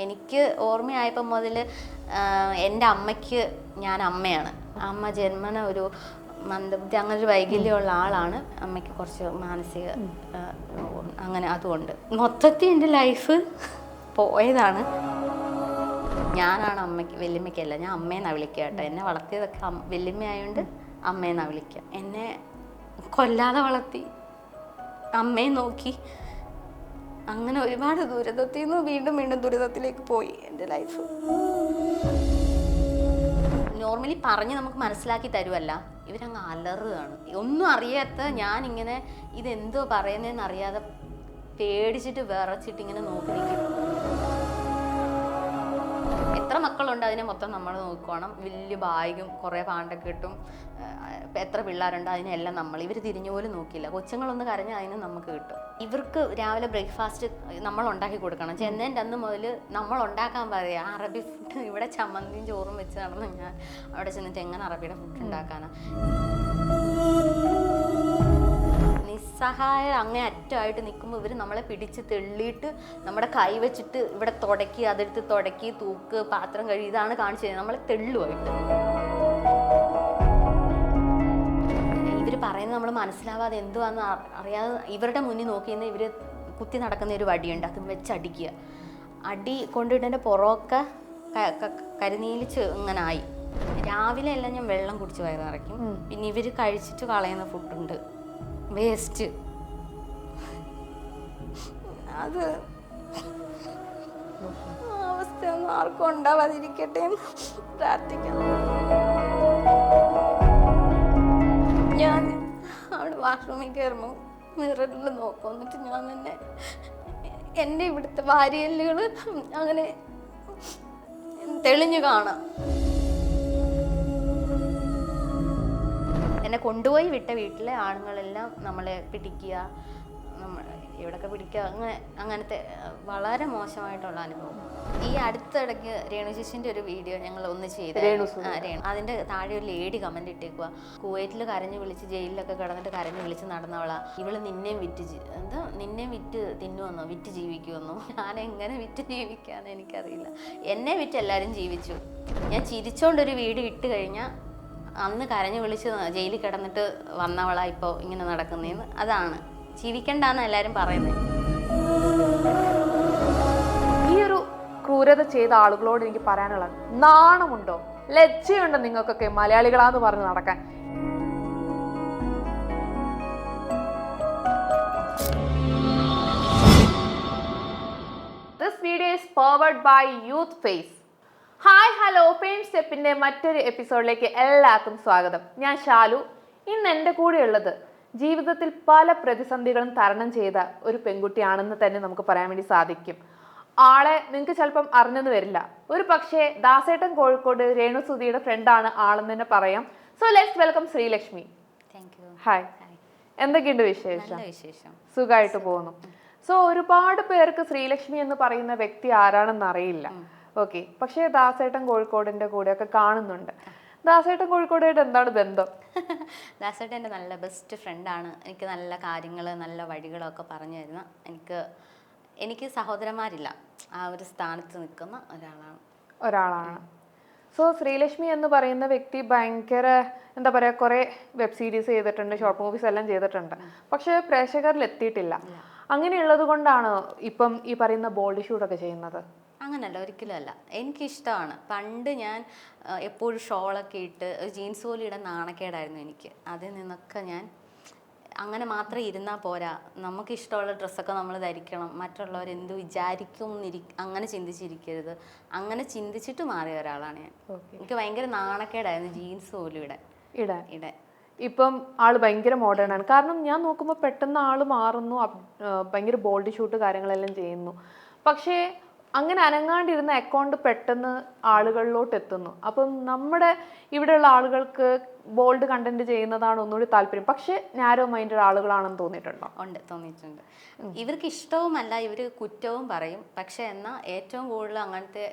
എനിക്ക് ഓർമ്മയായപ്പോൾ മുതൽ എൻ്റെ അമ്മയ്ക്ക് ഞാൻ അമ്മയാണ്. അമ്മ ജന്മന ഒരു മന്ദബുദ്ധി അങ്ങനെ ഒരു വൈകല്യമുള്ള ആളാണ്. അമ്മയ്ക്ക് കുറച്ച് മാനസിക അങ്ങനെ അതുകൊണ്ട് മൊത്തത്തിൽ എൻ്റെ ലൈഫ് പോയതാണ്. ഞാനാണ് അമ്മയ്ക്ക് വല്യമ്മയ്ക്കല്ല, ഞാൻ അമ്മയെന്നാണ് വിളിക്കുക കേട്ടോ. എന്നെ വളർത്തിയതൊക്കെ വല്യമ്മയായതുകൊണ്ട് അമ്മയെന്നാണ് വിളിക്കുക. എന്നെ കൊല്ലാതെ വളർത്തി, അമ്മയെ നോക്കി, അങ്ങനെ ഒരുപാട് ദുരിതത്തിൽ നിന്ന് വീണ്ടും വീണ്ടും ദുരിതത്തിലേക്ക് പോയി എൻ്റെ ലൈഫ്. നോർമലി പറഞ്ഞ് നമുക്ക് മനസ്സിലാക്കി തരുമല്ല, ഇവരങ്ങ് അലറുകയാണ്. ഒന്നും അറിയാത്ത ഞാനിങ്ങനെ ഇതെന്തോ പറയുന്നതെന്ന് അറിയാതെ പേടിച്ചിട്ട് വിറച്ചിട്ട് ഇങ്ങനെ നോക്കി നിൽക്കും. എത്ര മക്കളുണ്ട് അതിനെ മൊത്തം നമ്മൾ നോക്കണം. വലിയ ബാഗും കുറേ പാണ്ടൊക്കെ ഇട്ടും എത്ര പിള്ളേരുണ്ട് അതിനെല്ലാം ഇവർ തിരിഞ്ഞു പോലും നോക്കില്ല. കൊച്ചുങ്ങളൊന്ന് കരഞ്ഞാൽ അതിന് നമുക്ക് കിട്ടും. ഇവർക്ക് രാവിലെ ബ്രേക്ക്ഫാസ്റ്റ് നമ്മൾ ഉണ്ടാക്കി കൊടുക്കണം. ചെന്നതിൻ്റെ അന്ന് മുതൽ നമ്മൾ ഉണ്ടാക്കാൻ പറയുക. അറബി ഫുഡ് ഇവിടെ ചമ്മന്തിയും ചോറും വെച്ച് നടന്ന് ഞാൻ അവിടെ ചെന്നിട്ട് എങ്ങനെ അറബിയുടെ ഫുഡ് ഉണ്ടാക്കാനാണ്. നിസ്സഹായ അങ്ങേ അറ്റമായിട്ട് നിൽക്കുമ്പോൾ ഇവർ നമ്മളെ പിടിച്ച് തെള്ളിയിട്ട് നമ്മുടെ കൈ വെച്ചിട്ട് ഇവിടെ തുടക്കി, അതെടുത്ത് തുടക്കി, തൂക്ക്, പാത്രം കഴുകി, ഇതാണ് കാണിച്ചു തരുന്നത്. നമ്മളെ തെള്ളുമായിട്ട് ഇവർ പറയുന്നത് നമ്മൾ മനസ്സിലാവാതെ എന്തുവാന്ന് അറിയാതെ ഇവരുടെ മുന്നിൽ നോക്കിയെന്ന് ഇവർ കുത്തി നടക്കുന്ന ഒരു വടിയുണ്ട്, അത് വെച്ചടിക്കുക. അടി കൊണ്ടിട്ട് എൻ്റെ പുറമൊക്കെ കരിനീലിച്ച് ഇങ്ങനെ ആയി. രാവിലെ എല്ലാം ഞാൻ വെള്ളം കുടിച്ച് വയറ് നിറയ്ക്കും. പിന്നെ ഇവർ കഴിച്ചിട്ട് കളയുന്ന ഫുഡുണ്ട്, വേസ്റ്റ്. അത് അവസ്ഥയൊന്നും ആർക്കും ഉണ്ടാവാതിരിക്കട്ടെ എന്ന് പ്രാർത്ഥിക്കണം. ഞാൻ അവിടെ വാഷ്റൂമിൽ കയറുമ്പോൾ മിററിൽ നോക്കും. എന്നിട്ട് ഞാൻ തന്നെ എൻ്റെ ഇവിടുത്തെ വാരിയല്ലുകൾ അങ്ങനെ തെളിഞ്ഞു കാണാം. എന്നെ കൊണ്ടുപോയി വിട്ട വീട്ടിലെ ആണുങ്ങളെല്ലാം നമ്മളെ പിടിക്കുക, ഇവിടെയൊക്കെ പിടിക്കുക, അങ്ങനത്തെ വളരെ മോശമായിട്ടുള്ള അനുഭവം. ഈ അടുത്തിടയ്ക്ക് രേണു ചേച്ചിൻ്റെ ഒരു വീഡിയോ ഞങ്ങൾ ഒന്ന് ചെയ്ത്, അതിൻ്റെ താഴെ ഒരു ലേഡി കമൻറ്റ് ഇട്ടേക്കുക, കുവൈറ്റിൽ കരഞ്ഞു വിളിച്ച് ജയിലിലൊക്കെ കിടന്നിട്ട് കരഞ്ഞു വിളിച്ച് നടന്നവളാ, ഇവള് നിന്നെയും വിറ്റ് തിന്നുവന്നോ, വിറ്റ് ജീവിക്കുമെന്നോ. ഞാൻ എങ്ങനെ വിറ്റ് ജീവിക്കാന്ന് എനിക്കറിയില്ല. എന്നെ വിറ്റ് എല്ലാവരും ജീവിച്ചു. ഞാൻ ചിരിച്ചോണ്ടൊരു വീഡിയോ ഇട്ട് കഴിഞ്ഞാൽ അന്ന് കരഞ്ഞു വിളിച്ച് ജയിലിൽ കിടന്നിട്ട് വന്നവളാ ഇപ്പോൾ ഇങ്ങനെ നടക്കുന്നതെന്ന്. അതാണ് ജീവിക്കണ്ടെന്ന് എല്ലാവരും പറയുന്നത്. ഈ ഒരു ക്രൂരത ചെയ്ത ആളുകളോട് എനിക്ക് പറയാനുള്ളത്, നാണമുണ്ടോ, ലജ്ജയുണ്ടോ നിങ്ങൾക്കൊക്കെ മലയാളികളാന്ന് പറഞ്ഞ് നടക്കാൻ? This video is powered by Youth Face. Hi hello, fame സ്റ്റെപ്പിൻ്റെ മറ്റൊരു എപ്പിസോഡിലേക്ക് എല്ലാവർക്കും സ്വാഗതം. ഞാൻ ഷാലു. ഇന്ന് എൻ്റെ കൂടെയുള്ളത് ജീവിതത്തിൽ പല പ്രതിസന്ധികളും തരണം ചെയ്ത ഒരു പെൺകുട്ടിയാണെന്ന് തന്നെ നമുക്ക് പറയാൻ വേണ്ടി സാധിക്കും. ആളെ നിങ്ങൾക്ക് ചിലപ്പം അറിഞ്ഞെന്ന് വരില്ല. ഒരു പക്ഷേ ദാസേട്ടൻ കോഴിക്കോട് രേണു സുധിയുടെ ഫ്രണ്ടാണ് ആളെന്ന് തന്നെ പറയാം. So let's welcome Sreelakshmi. Hi, എന്തൊക്കെയുണ്ട് വിശേഷം? സുഖമായിട്ട് പോകുന്നു. സോ ഒരുപാട് പേർക്ക് ശ്രീലക്ഷ്മി എന്ന് പറയുന്ന വ്യക്തി ആരാണെന്ന് അറിയില്ല. ഓക്കെ, പക്ഷേ ദാസേട്ടൻ കോഴിക്കോടിൻ്റെ കൂടെയൊക്കെ കാണുന്നുണ്ട്. ദാസേട്ടൻ കോഴിക്കോടായിട്ട് എന്താണ് ബന്ധം? ദാസേട്ടൻ എൻ്റെ നല്ല ബെസ്റ്റ് ഫ്രണ്ടാണ്. എനിക്ക് നല്ല കാര്യങ്ങൾ, നല്ല വഴികളൊക്കെ പറഞ്ഞു തരുന്ന, എനിക്ക് സഹോദരന്മാരില്ല, ആ ഒരു സ്ഥാനത്ത് നിൽക്കുന്ന ഒരാളാണ്. സോ ശ്രീലക്ഷ്മി എന്ന് പറയുന്ന വ്യക്തി ഭയങ്കര എന്താ പറയുക, കുറേ വെബ് സീരീസ് ചെയ്തിട്ടുണ്ട്, ഷോർട്ട് മൂവീസ് എല്ലാം ചെയ്തിട്ടുണ്ട്. പക്ഷേ പ്രേക്ഷകരിൽ എത്തിയിട്ടില്ല. അങ്ങനെയുള്ളത് കൊണ്ടാണ് ഇപ്പം ഈ പറയുന്ന ബോൾഡ് ഷൂട്ടൊക്കെ ചെയ്യുന്നത്? അങ്ങനല്ല, ഒരിക്കലും അല്ല. എനിക്കിഷ്ടമാണ്. പണ്ട് ഞാൻ എപ്പോഴും ഷോളൊക്കെ ഇട്ട് ജീൻസ് പോലും ഇടാൻ നാണക്കേടായിരുന്നു എനിക്ക്. അതിൽ നിന്നൊക്കെ ഞാൻ അങ്ങനെ മാത്രം ഇരുന്നാൽ പോരാ, നമുക്കിഷ്ടമുള്ള ഡ്രസ്സൊക്കെ നമ്മൾ ധരിക്കണം, മറ്റുള്ളവരെന്ത് വിചാരിക്കും അങ്ങനെ ചിന്തിച്ചിരിക്കരുത്. അങ്ങനെ ചിന്തിച്ചിട്ട് മാറിയ ഒരാളാണ് ഞാൻ. എനിക്ക് ഭയങ്കര നാണക്കേടായിരുന്നു ജീൻസ് പോലും ഇടാൻ. ഇപ്പം ആള് ഭയങ്കര മോഡേൺ ആണ്. കാരണം ഞാൻ നോക്കുമ്പോൾ പെട്ടെന്ന് ആള് മാറുന്നു, ഭയങ്കര ബോൾഡ് ഷൂട്ട് കാര്യങ്ങളെല്ലാം ചെയ്യുന്നു. പക്ഷേ അങ്ങനെ അനങ്ങാണ്ടിരുന്ന അക്കൗണ്ട് പെട്ടെന്ന് ആളുകളിലോട്ട് എത്തുന്നു. അപ്പം നമ്മുടെ ഇവിടെയുള്ള ആളുകൾക്ക് ബോൾഡ് കണ്ടന്റ് ചെയ്യുന്നതാണ് ഒന്നുകൂടി താല്പര്യം. പക്ഷെ നാരോ മൈൻഡഡ് ആളുകളാണെന്ന് തോന്നിയിട്ടുണ്ടോ? തോന്നിയിട്ടുണ്ട്. ഇവർക്ക് ഇഷ്ടവുമല്ല, ഇവർ കുറ്റവും പറയും. പക്ഷെ എന്നാൽ ഏറ്റവും കൂടുതൽ അങ്ങനത്തെ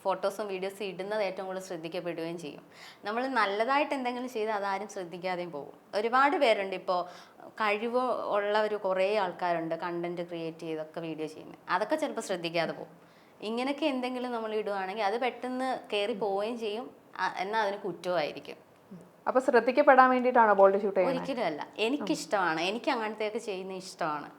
ഫോട്ടോസും വീഡിയോസും ഇടുന്നത് ഏറ്റവും കൂടുതൽ ശ്രദ്ധിക്കപ്പെടുകയും ചെയ്യും. നമ്മൾ നല്ലതായിട്ട് എന്തെങ്കിലും ചെയ്താൽ അതാരും ശ്രദ്ധിക്കാതെയും പോകും. ഒരുപാട് പേരുണ്ട്, ഇപ്പോൾ കഴിവ് ഉള്ളവർ കുറേ ആൾക്കാരുണ്ട് കണ്ടന്റ് ക്രിയേറ്റ് ചെയ്തൊക്കെ വീഡിയോ ചെയ്യുന്നത്. അതൊക്കെ ചിലപ്പോൾ ശ്രദ്ധിക്കാതെ പോകും. ഇങ്ങനെയൊക്കെ എന്തെങ്കിലും നമ്മൾ ഇടുവാണെങ്കിൽ അത് പെട്ടെന്ന് കയറി പോവുകയും ചെയ്യും, എന്നാൽ അതിന് കുറ്റമായിരിക്കും. അപ്പൊ ശ്രദ്ധിക്കപ്പെടാൻ വേണ്ടിയിട്ടാണോ ബോൾഡ് ഷൂട്ട് ചെയ്യുന്നത്? ഒരിക്കലും അല്ല, എനിക്കിഷ്ടമാണ്, എനിക്ക് അങ്ങനത്തെയൊക്കെ ചെയ്യുന്ന ഇഷ്ടമാണ്.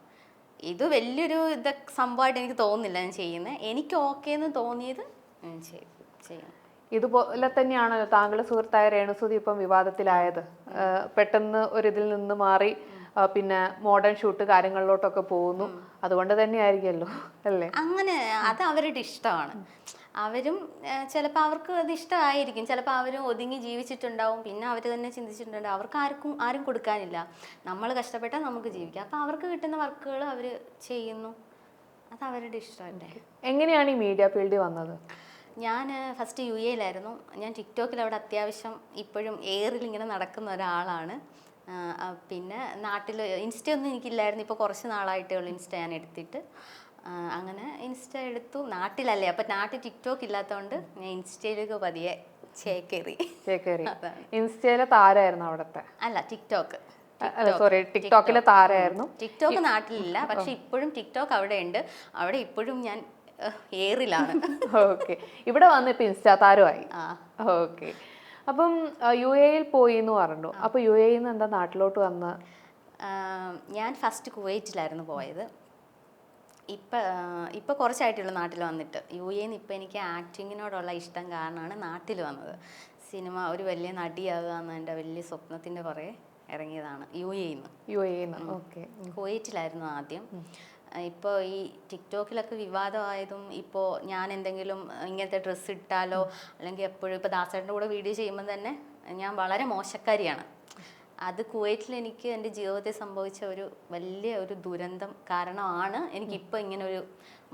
ഇത് വലിയൊരു ഇതൊക്കെ സംഭവമായിട്ട് എനിക്ക് തോന്നുന്നില്ല ഞാൻ ചെയ്യുന്നത്. എനിക്ക് ഓക്കെ എന്ന് തോന്നിയത് ഞാൻ ചെയ്യും. ഇതുപോലെ തന്നെയാണ് താങ്കളുടെ സുഹൃത്തായ രേണുസുതി ഇപ്പം വിവാദത്തിലായത്. പെട്ടെന്ന് ഒരിതിൽ നിന്ന് മാറി പിന്നെ മോഡേൺ ഷൂട്ട് കാര്യങ്ങളിലോട്ടൊക്കെ പോകുന്നു. അതുകൊണ്ട് തന്നെയായിരിക്കുമല്ലോ അല്ലേ? അങ്ങനെ അത് അവരുടെ ഇഷ്ടമാണ്. അവരും ചിലപ്പോൾ അവർക്ക് അത് ഇഷ്ടമായിരിക്കും, ചിലപ്പോൾ അവരും ഒതുങ്ങി ജീവിച്ചിട്ടുണ്ടാവും, പിന്നെ അവർ തന്നെ ചിന്തിച്ചിട്ടുണ്ടാവും അവർക്ക് ആരും കൊടുക്കാനില്ല, നമ്മൾ കഷ്ടപ്പെട്ടാൽ നമുക്ക് ജീവിക്കാം, അപ്പോൾ അവർക്ക് കിട്ടുന്ന വർക്കുകൾ അവർ ചെയ്യുന്നു, അത് അവരുടെ ഇഷ്ടമല്ലേ. എങ്ങനെയാണ് ഈ മീഡിയ ഫീൽഡിൽ വന്നത്? ഞാൻ ഫസ്റ്റ് യുഎയിലായിരുന്നു. ഞാൻ ടിക്ടോക്കിൽ അവിടെ അത്യാവശ്യം ഇപ്പോഴും എയറിൽ ഇങ്ങനെ നടക്കുന്ന ഒരാളാണ്. പിന്നെ നാട്ടിൽ ഇൻസ്റ്റയൊന്നും എനിക്കില്ലായിരുന്നു, ഇപ്പോൾ കുറച്ച് നാളായിട്ടേ ഉള്ളൂ ഇൻസ്റ്റ ഞാൻ എടുത്തിട്ട്. അങ്ങനെ ഇൻസ്റ്റ എടുത്തു. നാട്ടിലല്ലേ, അപ്പം നാട്ടിൽ ടിക്ടോക്ക് ഇല്ലാത്തതുകൊണ്ട് ഞാൻ ഇൻസ്റ്റയിലേക്ക് പതിയെ ചേക്കേറി. ഇൻസ്റ്റയിലെ താരമായിരുന്നു അവിടുത്തെ? അല്ല, ടിക്ടോക്ക്. സോറി, ടിക്ടോക്കിലെ താരമായിരുന്നു. ടിക്ടോക്ക് നാട്ടിലില്ല, പക്ഷെ ഇപ്പോഴും ടിക്ടോക്ക് അവിടെ ഉണ്ട്. അവിടെ ഇപ്പോഴും ഞാൻ എയറിലാണ്. ഓക്കെ, ഇവിടെ വന്ന് ഇപ്പൊ ഇൻസ്റ്റാ താരമായി. ഓക്കെ, അപ്പം യു എയിൽ പോയി എന്ന് പറഞ്ഞു. അപ്പൊ യു എയിൽ നിന്ന് എന്താ നാട്ടിലോട്ട് വന്ന? ഞാൻ ഫസ്റ്റ് കുവൈറ്റിലായിരുന്നു പോയത്. ഇപ്പം കുറച്ചായിട്ടുള്ളൂ നാട്ടിൽ വന്നിട്ട്. യു എയിൽ നിന്ന് ഇപ്പം എനിക്ക് ആക്ടിങ്ങിനോടുള്ള ഇഷ്ടം കാരണമാണ് നാട്ടിൽ വന്നത്. സിനിമ ഒരു വലിയ നടിയാകുക എന്ന എൻ്റെ വലിയ സ്വപ്നത്തിൻ്റെ പുറകെ ഇറങ്ങിയതാണ് യു എയിൽ നിന്ന്. ഓക്കെ, കുവൈറ്റിലായിരുന്നു ആദ്യം. ഇപ്പോൾ ഈ ടിക്ടോക്കിലൊക്കെ വിവാദമായതും, ഇപ്പോൾ ഞാൻ എന്തെങ്കിലും ഇങ്ങനത്തെ ഡ്രസ്സ് ഇട്ടാലോ, അല്ലെങ്കിൽ എപ്പോഴും ഇപ്പോൾ ദാസേട്ടൻ്റെ കൂടെ വീഡിയോ ചെയ്യുമ്പോൾ തന്നെ ഞാൻ വളരെ മോശക്കാരിയാണ്. അത് കുവൈറ്റിൽ എനിക്ക് എൻ്റെ ജീവിതത്തിൽ സംഭവിച്ച ഒരു വലിയ ഒരു ദുരന്തം കാരണമാണ് എനിക്കിപ്പോൾ ഇങ്ങനെ ഒരു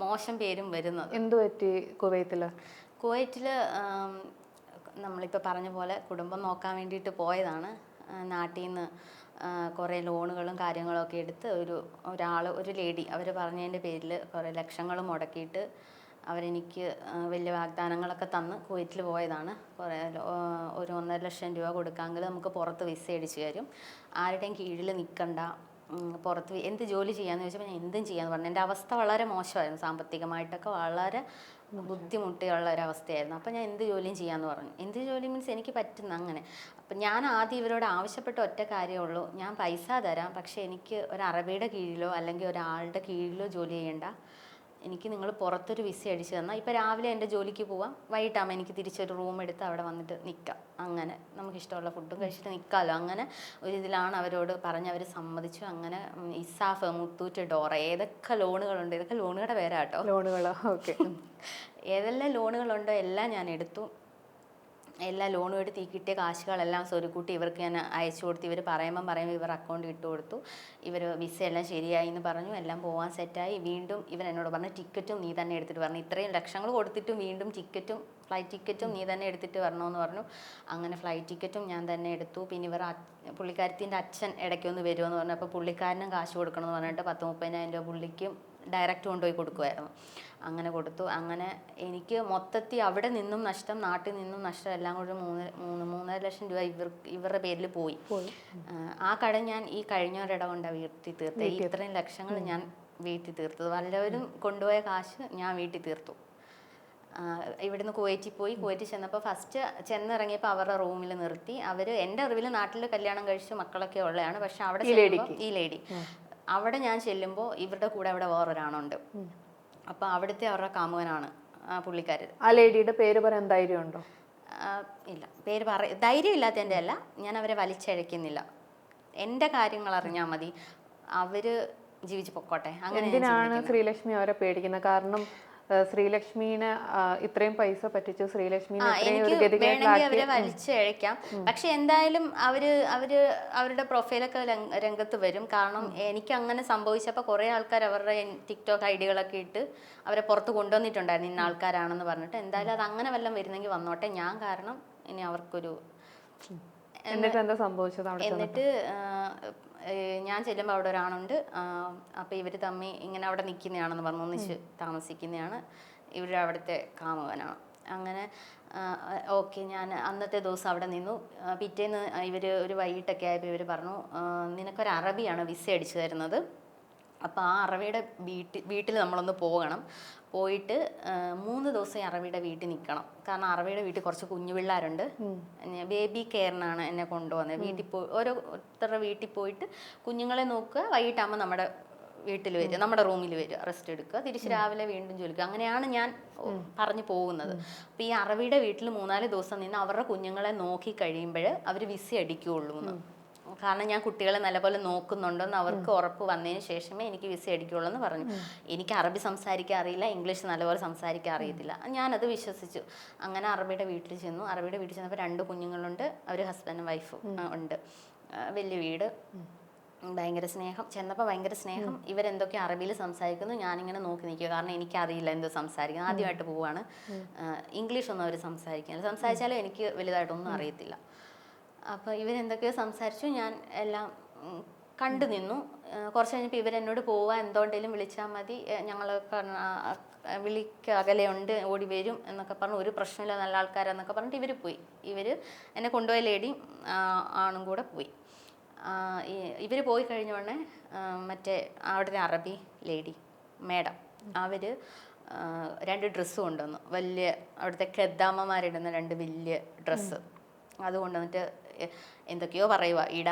മോശം പേരും വരുന്നത്. എന്ത് പറ്റി കുവൈറ്റിൽ? നമ്മളിപ്പോൾ പറഞ്ഞ പോലെ കുടുംബം നോക്കാൻ വേണ്ടിയിട്ട് പോയതാണ്. നാട്ടിൽ നിന്ന് കുറേ ലോണുകളും കാര്യങ്ങളൊക്കെ എടുത്ത് ഒരു ലേഡി അവർ പറഞ്ഞതിൻ്റെ പേരിൽ കുറേ ലക്ഷങ്ങൾ മുടക്കിയിട്ട് അവരെനിക്ക് വലിയ വാഗ്ദാനങ്ങളൊക്കെ തന്ന് കുവൈറ്റിൽ പോയതാണ്. ഒരു 1.5 ലക്ഷം രൂപ കൊടുക്കാമെങ്കിൽ നമുക്ക് പുറത്ത് വിസ അടിച്ച് തരും, ആരുടെയും കീഴിൽ നിൽക്കണ്ട, പുറത്ത് എന്ത് ജോലി ചെയ്യാമെന്ന് ചോദിച്ചപ്പോൾ ഞാൻ എന്തും ചെയ്യാമെന്ന് പറഞ്ഞു. എൻ്റെ അവസ്ഥ വളരെ മോശമായിരുന്നു, സാമ്പത്തികമായിട്ടൊക്കെ വളരെ ബുദ്ധിമുട്ടിയുള്ള ഒരവസ്ഥയായിരുന്നു. അപ്പോൾ ഞാൻ എന്ത് ജോലിയും ചെയ്യാമെന്ന് പറഞ്ഞു. എന്ത് ജോലി മീൻസ് എനിക്ക് പറ്റുന്ന അങ്ങനെ. അപ്പം ഞാൻ ആദ്യം ഇവരോട് ആവശ്യപ്പെട്ട ഒറ്റ കാര്യമുള്ളൂ, ഞാൻ പൈസ തരാം, പക്ഷേ എനിക്ക് ഒരു അറബിയുടെ കീഴിലോ അല്ലെങ്കിൽ ഒരാളുടെ കീഴിലോ ജോലി ചെയ്യേണ്ട, എനിക്ക് നിങ്ങൾ പുറത്തൊരു വിസ അടിച്ച് തന്നാൽ ഇപ്പോൾ രാവിലെ എൻ്റെ ജോലിക്ക് പോവാം, വൈകിട്ടാകുമ്പോൾ എനിക്ക് തിരിച്ചൊരു റൂം എടുത്ത് അവിടെ വന്നിട്ട് നിൽക്കാം, അങ്ങനെ നമുക്കിഷ്ടമുള്ള ഫുഡും കഴിച്ചിട്ട് നിൽക്കാമല്ലോ. അങ്ങനെ ഒരു ഇതിലാണ് അവരോട് പറഞ്ഞ് അവർ സമ്മതിച്ചു. അങ്ങനെ ഇസാഫ്, മുത്തൂറ്റ്, ഡോറ, ഏതൊക്കെ ലോണുകളുണ്ട്, ഇതൊക്കെ ലോണുകളുടെ പേരാട്ടോ. ലോണുകളോ? ഓക്കെ. ഏതെല്ലാം ലോണുകളുണ്ടോ എല്ലാം ഞാൻ എടുത്തു. എല്ലാ ലോണും എടുത്ത് ഈ കിട്ടിയ കാശുകളെല്ലാം സ്വരുക്കൂട്ടി ഇവർക്ക് ഞാൻ അയച്ചു കൊടുത്തു. ഇവർ പറയുമ്പോൾ ഇവർ അക്കൗണ്ട് ഇട്ട് കൊടുത്തു. ഇവർ വിസ എല്ലാം ശരിയായി എന്ന് പറഞ്ഞു, എല്ലാം പോകാൻ സെറ്റായി. വീണ്ടും ഇവർ എന്നോട് പറഞ്ഞു ടിക്കറ്റും നീ തന്നെ എടുത്തിട്ട് പറഞ്ഞു. ഇത്രയും ലക്ഷങ്ങൾ കൊടുത്തിട്ടും വീണ്ടും ഫ്ലൈറ്റ് ടിക്കറ്റും നീ തന്നെ എടുത്തിട്ട് വരണമെന്ന് പറഞ്ഞു. അങ്ങനെ ഫ്ലൈറ്റ് ടിക്കറ്റും ഞാൻ തന്നെ എടുത്തു. പിന്നെ പുള്ളിക്കാരത്തിൻ്റെ അച്ഛൻ ഇടയ്ക്കൊന്ന് വരുമെന്ന് പറഞ്ഞു. അപ്പോൾ പുള്ളിക്കാരനും കാശ് കൊടുക്കണമെന്ന് പറഞ്ഞിട്ട് 10-30,000 രൂപ പുള്ളിക്കും ഡയറക്റ്റ് കൊണ്ടുപോയി കൊടുക്കുമായിരുന്നു. അങ്ങനെ കൊടുത്തു. അങ്ങനെ എനിക്ക് മൊത്തത്തിൽ അവിടെ നിന്നും നഷ്ടം, നാട്ടിൽ നിന്നും നഷ്ടം, എല്ലാം കൂടി 3.5 ലക്ഷം രൂപ ഇവരുടെ പേരിൽ പോയി. ആ കട ഞാൻ ഈ കഴിഞ്ഞ ഒരിട കൊണ്ടാണ് വീട്ടിൽ തീർത്തത്. ഇത്രയും ലക്ഷങ്ങൾ ഞാൻ വീട്ടിൽ തീർത്തത്. വല്ലവരും കൊണ്ടുപോയ കാശ് ഞാൻ വീട്ടിൽ തീർത്തു. ഇവിടുന്ന് കുവൈറ്റിൽ ചെന്നപ്പോൾ ഫസ്റ്റ് ചെന്നിറങ്ങിയപ്പോൾ അവരുടെ റൂമിൽ നിർത്തി. അവർ എൻ്റെ അറിവിൽ നാട്ടിൽ കല്യാണം കഴിച്ച് മക്കളൊക്കെ ഉള്ളതാണ്. പക്ഷെ അവിടെ ഈ ലേഡി അവിടെ ഞാൻ ചെല്ലുമ്പോൾ ഇവരുടെ കൂടെ അവിടെ വേറൊരാണുണ്ട്. അപ്പോൾ അവിടുത്തെ അവരുടെ കാമുകനാണ് പുള്ളിക്കാരൻ. ആ ലേഡിയുടെ പേര് പറയാൻ ധൈര്യമുണ്ടോ? ഇല്ല, പേര് ധൈര്യം ഇല്ലാത്തതിൻ്റെ അല്ല, ഞാൻ അവരെ വലിച്ചഴക്കുന്നില്ല. എൻ്റെ കാര്യങ്ങൾ അറിഞ്ഞാൽ മതി, അവര് ജീവിച്ചു പൊക്കോട്ടെ. അങ്ങനെ എന്തിനാണ് ശ്രീലക്ഷ്മി അവരെ പേടിക്കുന്നത്? കാരണം ശ്രീലക്ഷ്മീനെ ഇത്രയും പൈസ പറ്റിച്ചു, ശ്രീലക്ഷ്മിനെ അവരെ വലിച്ചഴക്കാം. പക്ഷെ എന്തായാലും അവരുടെ പ്രൊഫൈലൊക്കെ രംഗത്ത് വരും. കാരണം എനിക്ക് അങ്ങനെ സംഭവിച്ചപ്പോൾ കുറേ ആൾക്കാർ അവരുടെ ടിക്ടോക്ക് ഐഡികളൊക്കെ ഇട്ട് അവരെ പുറത്ത് കൊണ്ടുവന്നിട്ടുണ്ടായിരുന്നു, ഇന്ന ആൾക്കാരാണെന്ന് പറഞ്ഞിട്ട്. എന്തായാലും അത് അങ്ങനെ വല്ലതും വരുന്നെങ്കിൽ വന്നോട്ടെ, ഞാൻ കാരണം ഇനി അവർക്കൊരു. എന്നിട്ട് എന്താ സംഭവിച്ചത്? എന്നിട്ട് ഞാൻ ചെല്ലുമ്പോൾ അവിടെ ഒരാണുണ്ട്. അപ്പോൾ ഇവർ തമ്മിൽ ഇങ്ങനെ അവിടെ നിൽക്കുന്നതാണെന്ന് പറഞ്ഞു, ഒന്നിച്ച് താമസിക്കുന്നതാണ്. ഇവർ അവിടുത്തെ കാമുകനാണ്. അങ്ങനെ ഓക്കെ, ഞാൻ അന്നത്തെ ദിവസം അവിടെ നിന്നു. പിറ്റേന്ന് ഇവർ ഒരു വൈകിട്ടൊക്കെ ആയപ്പോൾ ഇവർ പറഞ്ഞു, നിനക്കൊരു അറബിയാണ് വിസ അടിച്ചു തരുന്നത്, അപ്പോൾ ആ അറബിയുടെ വീട്ടിൽ നമ്മളൊന്ന് പോകണം, പോയിട്ട് 3 ദിവസം ഈ അറബിയുടെ വീട്ടിൽ നിൽക്കണം. കാരണം അറബിയുടെ വീട്ടിൽ കുറച്ച് കുഞ്ഞു പിള്ളേരുണ്ട്. ബേബി കെയറിനാണ് എന്നെ കൊണ്ടുവന്നത്. വീട്ടിൽ പോയി ഓരോരുത്തരുടെ വീട്ടിൽ പോയിട്ട് കുഞ്ഞുങ്ങളെ നോക്കുക, വൈകിട്ടാകുമ്പോൾ നമ്മുടെ വീട്ടിൽ വരിക, നമ്മുടെ റൂമിൽ വരിക, റെസ്റ്റ് എടുക്കുക, തിരിച്ച് രാവിലെ വീണ്ടും ജോലിക്കുക. അങ്ങനെയാണ് ഞാൻ പറഞ്ഞു പോകുന്നത്. അപ്പോൾ ഈ അറബിയുടെ വീട്ടിൽ 3-4 ദിവസം നിന്ന് അവരുടെ കുഞ്ഞുങ്ങളെ നോക്കി കഴിയുമ്പോൾ അവർ വിസ അടിക്കുകയുള്ളൂ എന്ന്. കാരണം ഞാൻ കുട്ടികളെ നല്ലപോലെ നോക്കുന്നുണ്ടെന്ന് അവർക്ക് ഉറപ്പ് വന്നതിന് ശേഷമേ എനിക്ക് വിസ അടിക്കുകയുള്ളൂ എന്ന് പറഞ്ഞു. എനിക്ക് അറബി സംസാരിക്കാൻ അറിയില്ല, ഇംഗ്ലീഷ് നല്ലപോലെ സംസാരിക്കാൻ അറിയത്തില്ല. ഞാനത് വിശ്വസിച്ചു. അങ്ങനെ അറബിയുടെ വീട്ടിൽ ചെന്നു. അറബിയുടെ വീട്ടിൽ ചെന്നപ്പോൾ 2 കുഞ്ഞുങ്ങളുണ്ട്. അവർ ഹസ്ബൻഡും വൈഫും ഉണ്ട്. വലിയ വീട്, ഭയങ്കര സ്നേഹം. ചെന്നപ്പോൾ ഭയങ്കര സ്നേഹം. ഇവരെന്തൊക്കെ അറബിയിൽ സംസാരിക്കുന്നു, ഞാനിങ്ങനെ നോക്കി നിൽക്കുക. കാരണം എനിക്കറിയില്ല എന്തോ സംസാരിക്കുന്നത്. ആദ്യമായിട്ട് പോവാണ്. ഇംഗ്ലീഷൊന്നും അവർ സംസാരിക്കാനില്ല. സംസാരിച്ചാലും എനിക്ക് വലുതായിട്ടൊന്നും അറിയത്തില്ല. അപ്പോൾ ഇവരെന്തൊക്കെയോ സംസാരിച്ചു. ഞാൻ എല്ലാം കണ്ടു നിന്നു. കുറച്ച് കഴിഞ്ഞപ്പോൾ ഇവരെന്നോട് പോവാൻ എന്തുകൊണ്ടെങ്കിലും വിളിച്ചാൽ മതി, ഞങ്ങൾ അകലെയുണ്ട്, ഓടി വരും എന്നൊക്കെ പറഞ്ഞു. ഒരു പ്രശ്നമില്ല, നല്ല ആൾക്കാരെന്നൊക്കെ പറഞ്ഞിട്ട് ഇവർ പോയി. ഇവർ എന്നെ കൊണ്ടുപോയ ലേഡിയും ആണും കൂടെ പോയി. ഇവർ പോയി കഴിഞ്ഞ ഉടനെ മറ്റേ അവിടുത്തെ അറബി ലേഡി മേഡം അവർ 2 ഡ്രസ്സ് കൊണ്ടുവന്നു. വലിയ അവിടുത്തെ ഖദ്ദാമ്മമാരിടുന്ന 2 വലിയ ഡ്രസ്സ്. അത് കൊണ്ടുവന്നിട്ട് എന്തൊക്കെയോ പറയുക.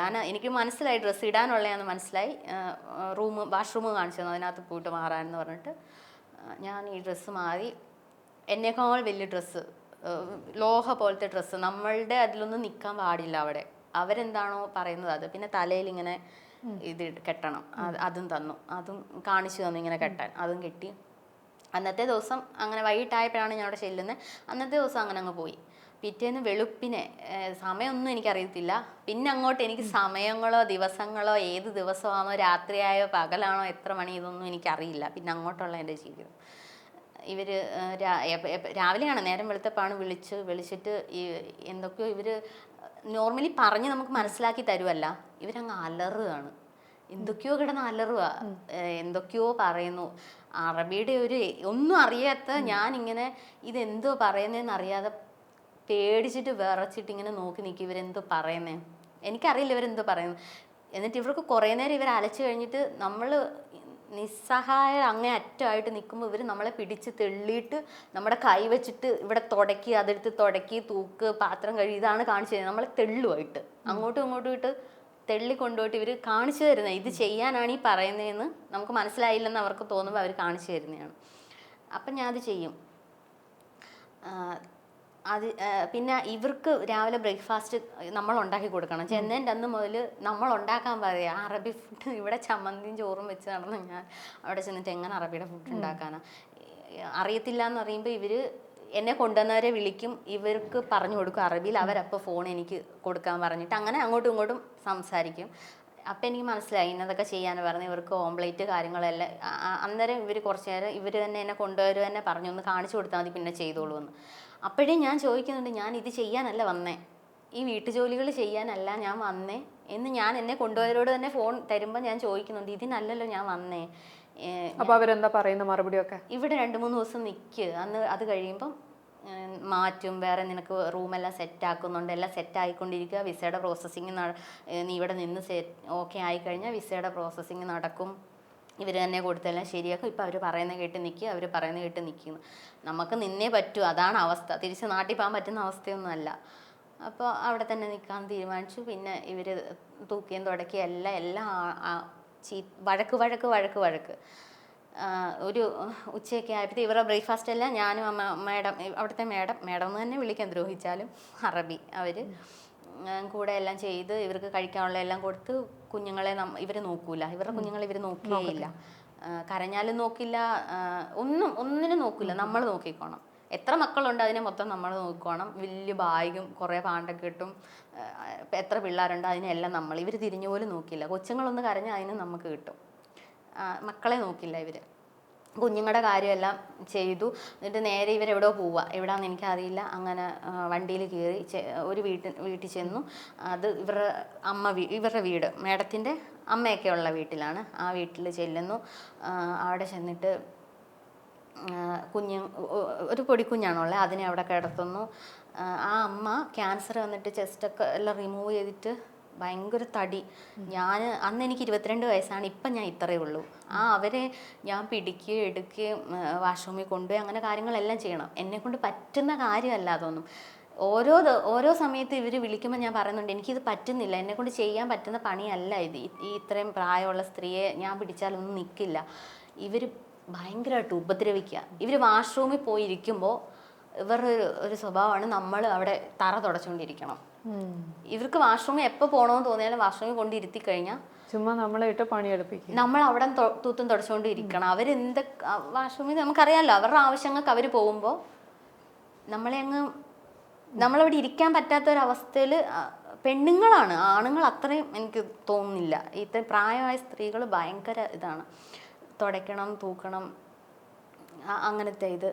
എനിക്ക് മനസ്സിലായി ഡ്രസ്സ് ഇടാനുള്ളതാണെന്ന് മനസ്സിലായി. വാഷ്റൂം കാണിച്ചു തന്നു, അതിനകത്ത് പോയിട്ട് മാറാനെന്ന് പറഞ്ഞിട്ട് ഞാൻ ഈ ഡ്രസ്സ് മാറി. എന്നേക്കാൾ വലിയ ഡ്രസ്സ്, ലോഹ പോലത്തെ ഡ്രസ്സ്. നമ്മളുടെ അതിലൊന്നും നിൽക്കാൻ പാടില്ല അവിടെ. അവരെന്താണോ പറയുന്നത് അത്. പിന്നെ തലയിൽ ഇങ്ങനെ ഇത് കെട്ടണം, അതും തന്നു. അതും കാണിച്ചു തന്നു ഇങ്ങനെ കെട്ടാൻ. അതും കെട്ടി. അന്നത്തെ ദിവസം അങ്ങനെ വൈകിട്ടായപ്പോഴാണ് ഞാൻ അവിടെ ചെല്ലുന്നത്. അന്നത്തെ ദിവസം അങ്ങനെ അങ്ങ് പോയി. പിറ്റേന്ന് വെളുപ്പിനെ, സമയമൊന്നും എനിക്കറിയത്തില്ല. പിന്നെ അങ്ങോട്ട് എനിക്ക് സമയങ്ങളോ ദിവസങ്ങളോ ഏത് ദിവസമാണോ, രാത്രിയായോ പകലാണോ, എത്ര മണി, ഇതൊന്നും എനിക്കറിയില്ല. പിന്നെ അങ്ങോട്ടുള്ള എൻ്റെ ജീവിതം. ഇവർ രാവിലെയാണ്, നേരം വെളുത്തപ്പാണ് വിളിച്ചിട്ട് എന്തൊക്കെയോ ഇവർ നോർമലി പറഞ്ഞ് നമുക്ക് മനസ്സിലാക്കി തരുമല്ല, ഇവരങ്ങ് അലറുകയാണ്. എന്തൊക്കെയോ കിടന്ന് അലറുക, എന്തൊക്കെയോ പറയുന്നു. അറബിയുടെ ഒന്നും അറിയാത്ത ഞാനിങ്ങനെ ഇതെന്തോ പറയുന്നതെന്ന് അറിയാതെ പേടിച്ചിട്ട് വിറച്ചിട്ട് ഇങ്ങനെ നോക്കി നിൽക്കും. ഇവരെന്തോ പറയുന്നേ എനിക്കറിയില്ല, ഇവരെന്തോ പറയുന്നു. എന്നിട്ട് ഇവർക്ക് കുറേ നേരം ഇവർ അലച്ചു കഴിഞ്ഞിട്ട് നമ്മൾ നിസ്സഹായ അങ്ങേ അറ്റമായിട്ട് നിൽക്കുമ്പോൾ ഇവർ നമ്മളെ പിടിച്ച് തെള്ളിയിട്ട് നമ്മുടെ കൈ വെച്ചിട്ട് ഇവിടെ തുടക്കി, അതെടുത്ത് തുടക്കി, തൂക്ക്, പാത്രം കഴുകി, ഇതാണ് കാണിച്ചു തരുന്നത്. നമ്മളെ തെള്ളുമായിട്ട് അങ്ങോട്ടും ഇങ്ങോട്ടും ഇട്ട് തെള്ളി കൊണ്ടുപോയിട്ട് ഇവർ കാണിച്ചു തരുന്നത്. ഇത് ചെയ്യാനാണ് ഈ പറയുന്നതെന്ന് നമുക്ക് മനസ്സിലായില്ലെന്ന് അവർക്ക് തോന്നുമ്പോൾ അവർ കാണിച്ചു തരുന്നതാണ്. അപ്പം ഞാൻ അത് ചെയ്യും. പിന്നെ ഇവർക്ക് രാവിലെ ബ്രേക്ക്ഫാസ്റ്റ് നമ്മൾ ഉണ്ടാക്കി കൊടുക്കണം. ചെന്നതിൻ്റെ അന്ന് മുതൽ നമ്മൾ ഉണ്ടാക്കാൻ പറയുക. അറബി ഫുഡ് ഇവിടെ ചമ്മന്തിയും ചോറും വെച്ച് നടന്ന് ഞാൻ അവിടെ ചെന്നിട്ട് എങ്ങനെ അറബിയുടെ ഫുഡ് ഉണ്ടാക്കാനാണ് അറിയത്തില്ല എന്ന് പറയുമ്പോൾ ഇവർ എന്നെ കൊണ്ടുവന്നവരെ വിളിക്കും. ഇവർക്ക് പറഞ്ഞു കൊടുക്കും അറബിയിൽ. അവരപ്പോൾ ഫോൺ എനിക്ക് കൊടുക്കാൻ പറഞ്ഞിട്ട് അങ്ങനെ അങ്ങോട്ടും ഇങ്ങോട്ടും സംസാരിക്കും. അപ്പം എനിക്ക് മനസ്സിലായി ഇന്നതൊക്കെ ചെയ്യാൻ പറഞ്ഞ്. ഇവർക്ക് ഓംപ്ലേറ്റ് കാര്യങ്ങളെല്ലാം അന്നേരം ഇവർ കുറച്ച് നേരം ഇവർ തന്നെ എന്നെ കൊണ്ടുവരും തന്നെ പറഞ്ഞു, ഒന്ന് കാണിച്ചു കൊടുത്താൽ മതി, പിന്നെ ചെയ്തോളൂ എന്ന്. അപ്പോഴേ ഞാൻ ചോദിക്കുന്നുണ്ട്, ഞാൻ ഇത് ചെയ്യാനല്ല വന്നേ, ഈ വീട്ടുജോലികൾ ചെയ്യാനല്ല ഞാൻ വന്നേ എന്ന് ഞാൻ എന്നെ കൊണ്ടുപോയവരോട് തന്നെ ഫോൺ തരുമ്പോൾ ഞാൻ ചോദിക്കുന്നുണ്ട്, ഇതിനല്ലല്ലോ ഞാൻ വന്നേ. അപ്പോൾ അവരെന്താ പറയുന്ന മറുപടിയൊക്കെ? ഇവിടെ 2-3 ദിവസം നിൽക്ക്, അത് കഴിയുമ്പം മാറ്റും, വേറെ നിനക്ക് റൂമെല്ലാം സെറ്റാക്കുന്നുണ്ട്, എല്ലാം സെറ്റായിക്കൊണ്ടിരിക്കുക, വിസയുടെ പ്രോസസ്സിങ് നീ ഇവിടെ നിന്ന് ഓക്കെ ആയിക്കഴിഞ്ഞാൽ വിസയുടെ പ്രോസസ്സിങ് നടക്കും, ഇവർ തന്നെ കൊടുത്തെല്ലാം ശരിയാക്കും. ഇപ്പം അവർ പറയുന്നത് കേട്ട് നിൽക്കുക, അവർ പറയുന്നത് കേട്ട് നിൽക്കുന്നു. നമുക്ക് നിന്നേ പറ്റൂ, അതാണ് അവസ്ഥ. തിരിച്ച് നാട്ടിൽ പോകാൻ പറ്റുന്ന അവസ്ഥയൊന്നുമല്ല. അപ്പോൾ അവിടെ തന്നെ നിൽക്കാൻ തീരുമാനിച്ചു. പിന്നെ ഇവർ തൂക്കിയും തുടക്കിയും എല്ലാം വഴക്ക്. ഒരു ഉച്ചയൊക്കെ ആയപ്പോഴത്തെ ഇവരുടെ ബ്രേക്ക്ഫാസ്റ്റ് എല്ലാം ഞാനും അവിടുത്തെ മേഡം എന്ന് തന്നെ വിളിക്കാൻ ദ്രോഹിച്ചാലും അറബി അവർ കൂടെ എല്ലാം ചെയ്ത് ഇവർക്ക് കഴിക്കാനുള്ള എല്ലാം കൊടുത്ത്. കുഞ്ഞുങ്ങളെ ഇവർ നോക്കൂല, ഇവരുടെ കുഞ്ഞുങ്ങളെ ഇവർ നോക്കുകയില്ല. കരഞ്ഞാലും നോക്കില്ല, ഒന്നിനും നോക്കില്ല, നമ്മൾ നോക്കിക്കോണം. എത്ര മക്കളുണ്ട് അതിനെ മൊത്തം നമ്മൾ നോക്കിക്കോണം. വലിയ ബാഗും കുറേ പാണ്ടൊക്കെ കിട്ടും. എത്ര പിള്ളേരുണ്ട് അതിനെല്ലാം ഇവർ തിരിഞ്ഞു പോലും നോക്കില്ല. കൊച്ചുങ്ങളൊന്ന് കരഞ്ഞാൽ അതിന് നമുക്ക് കിട്ടും. മക്കളെ നോക്കില്ല ഇവർ. കുഞ്ഞുങ്ങളുടെ കാര്യമെല്ലാം ചെയ്തു. എന്നിട്ട് നേരെ ഇവരെവിടെയോ പോവുക, എവിടെയാണെന്ന് എനിക്കറിയില്ല. അങ്ങനെ വണ്ടിയിൽ കയറി ഒരു വീട്ടിൽ ചെന്നു. അത് ഇവരുടെ വീട് മേഡത്തിൻ്റെ അമ്മയൊക്കെ ഉള്ള വീട്ടിലാണ്. ആ വീട്ടിൽ ചെല്ലുന്നു. അവിടെ ചെന്നിട്ട് ഒരു പൊടിക്കുഞ്ഞാണുള്ളത്, അതിനെ അവിടെ കിടത്തുന്നു. ആ അമ്മ ക്യാൻസർ വന്നിട്ട് ചെസ്റ്റൊക്കെ എല്ലാം റിമൂവ് ചെയ്തിട്ട് ഭയങ്കര തടി. ഞാൻ അന്ന് എനിക്ക് 22 വയസ്സാണ്, ഇപ്പം ഞാൻ ഇത്രയേ ഉള്ളൂ. അവരെ ഞാൻ പിടിക്കുകയും എടുക്കുകയും വാഷ്റൂമിൽ കൊണ്ടുപോയി അങ്ങനെ കാര്യങ്ങളെല്ലാം ചെയ്യണം. എന്നെക്കൊണ്ട് പറ്റുന്ന കാര്യമല്ല അതൊന്നും. ഓരോ സമയത്ത് ഇവർ വിളിക്കുമ്പോൾ ഞാൻ പറയുന്നുണ്ട് എനിക്കിത് പറ്റുന്നില്ല, എന്നെക്കൊണ്ട് ചെയ്യാൻ പറ്റുന്ന പണിയല്ല ഇത്. ഈ ഇത്രയും പ്രായമുള്ള സ്ത്രീയെ ഞാൻ പിടിച്ചാലൊന്നും നിൽക്കില്ല. ഇവർ ഭയങ്കരമായിട്ട് ഉപദ്രവിക്കുക. ഇവർ വാഷ്റൂമിൽ പോയിരിക്കുമ്പോൾ ഇവരുടെ ഒരു സ്വഭാവമാണ് നമ്മൾ അവിടെ തറ തുടച്ചുകൊണ്ടിരിക്കണം. ഇവർക്ക് വാഷ്റൂമിൽ എപ്പോൾ പോകണമെന്ന് തോന്നിയാലും വാഷ്റൂമിൽ കൊണ്ടിരുത്തി കഴിഞ്ഞാൽ ചുമ്മാ നമ്മളെ ഇട്ട് പണിയെടുപ്പിക്കും. നമ്മൾ അവിടെ തൂത്തും തുടച്ചുകൊണ്ടിരിക്കണം. അവരെന്ത് വാഷ്റൂമിൽ നമുക്കറിയാമല്ലോ, അവരുടെ ആവശ്യങ്ങൾക്ക് അവർ പോകുമ്പോൾ നമ്മളവിടെ ഇരിക്കാൻ പറ്റാത്തൊരവസ്ഥയിൽ പെണ്ണുങ്ങളാണ്. ആണുങ്ങൾ അത്രയും എനിക്ക് തോന്നുന്നില്ല. ഇത്രയും പ്രായമായ സ്ത്രീകൾ ഭയങ്കര ഇതാണ്. തുടയ്ക്കണം, തൂക്കണം, അങ്ങനത്തെ ഇത്.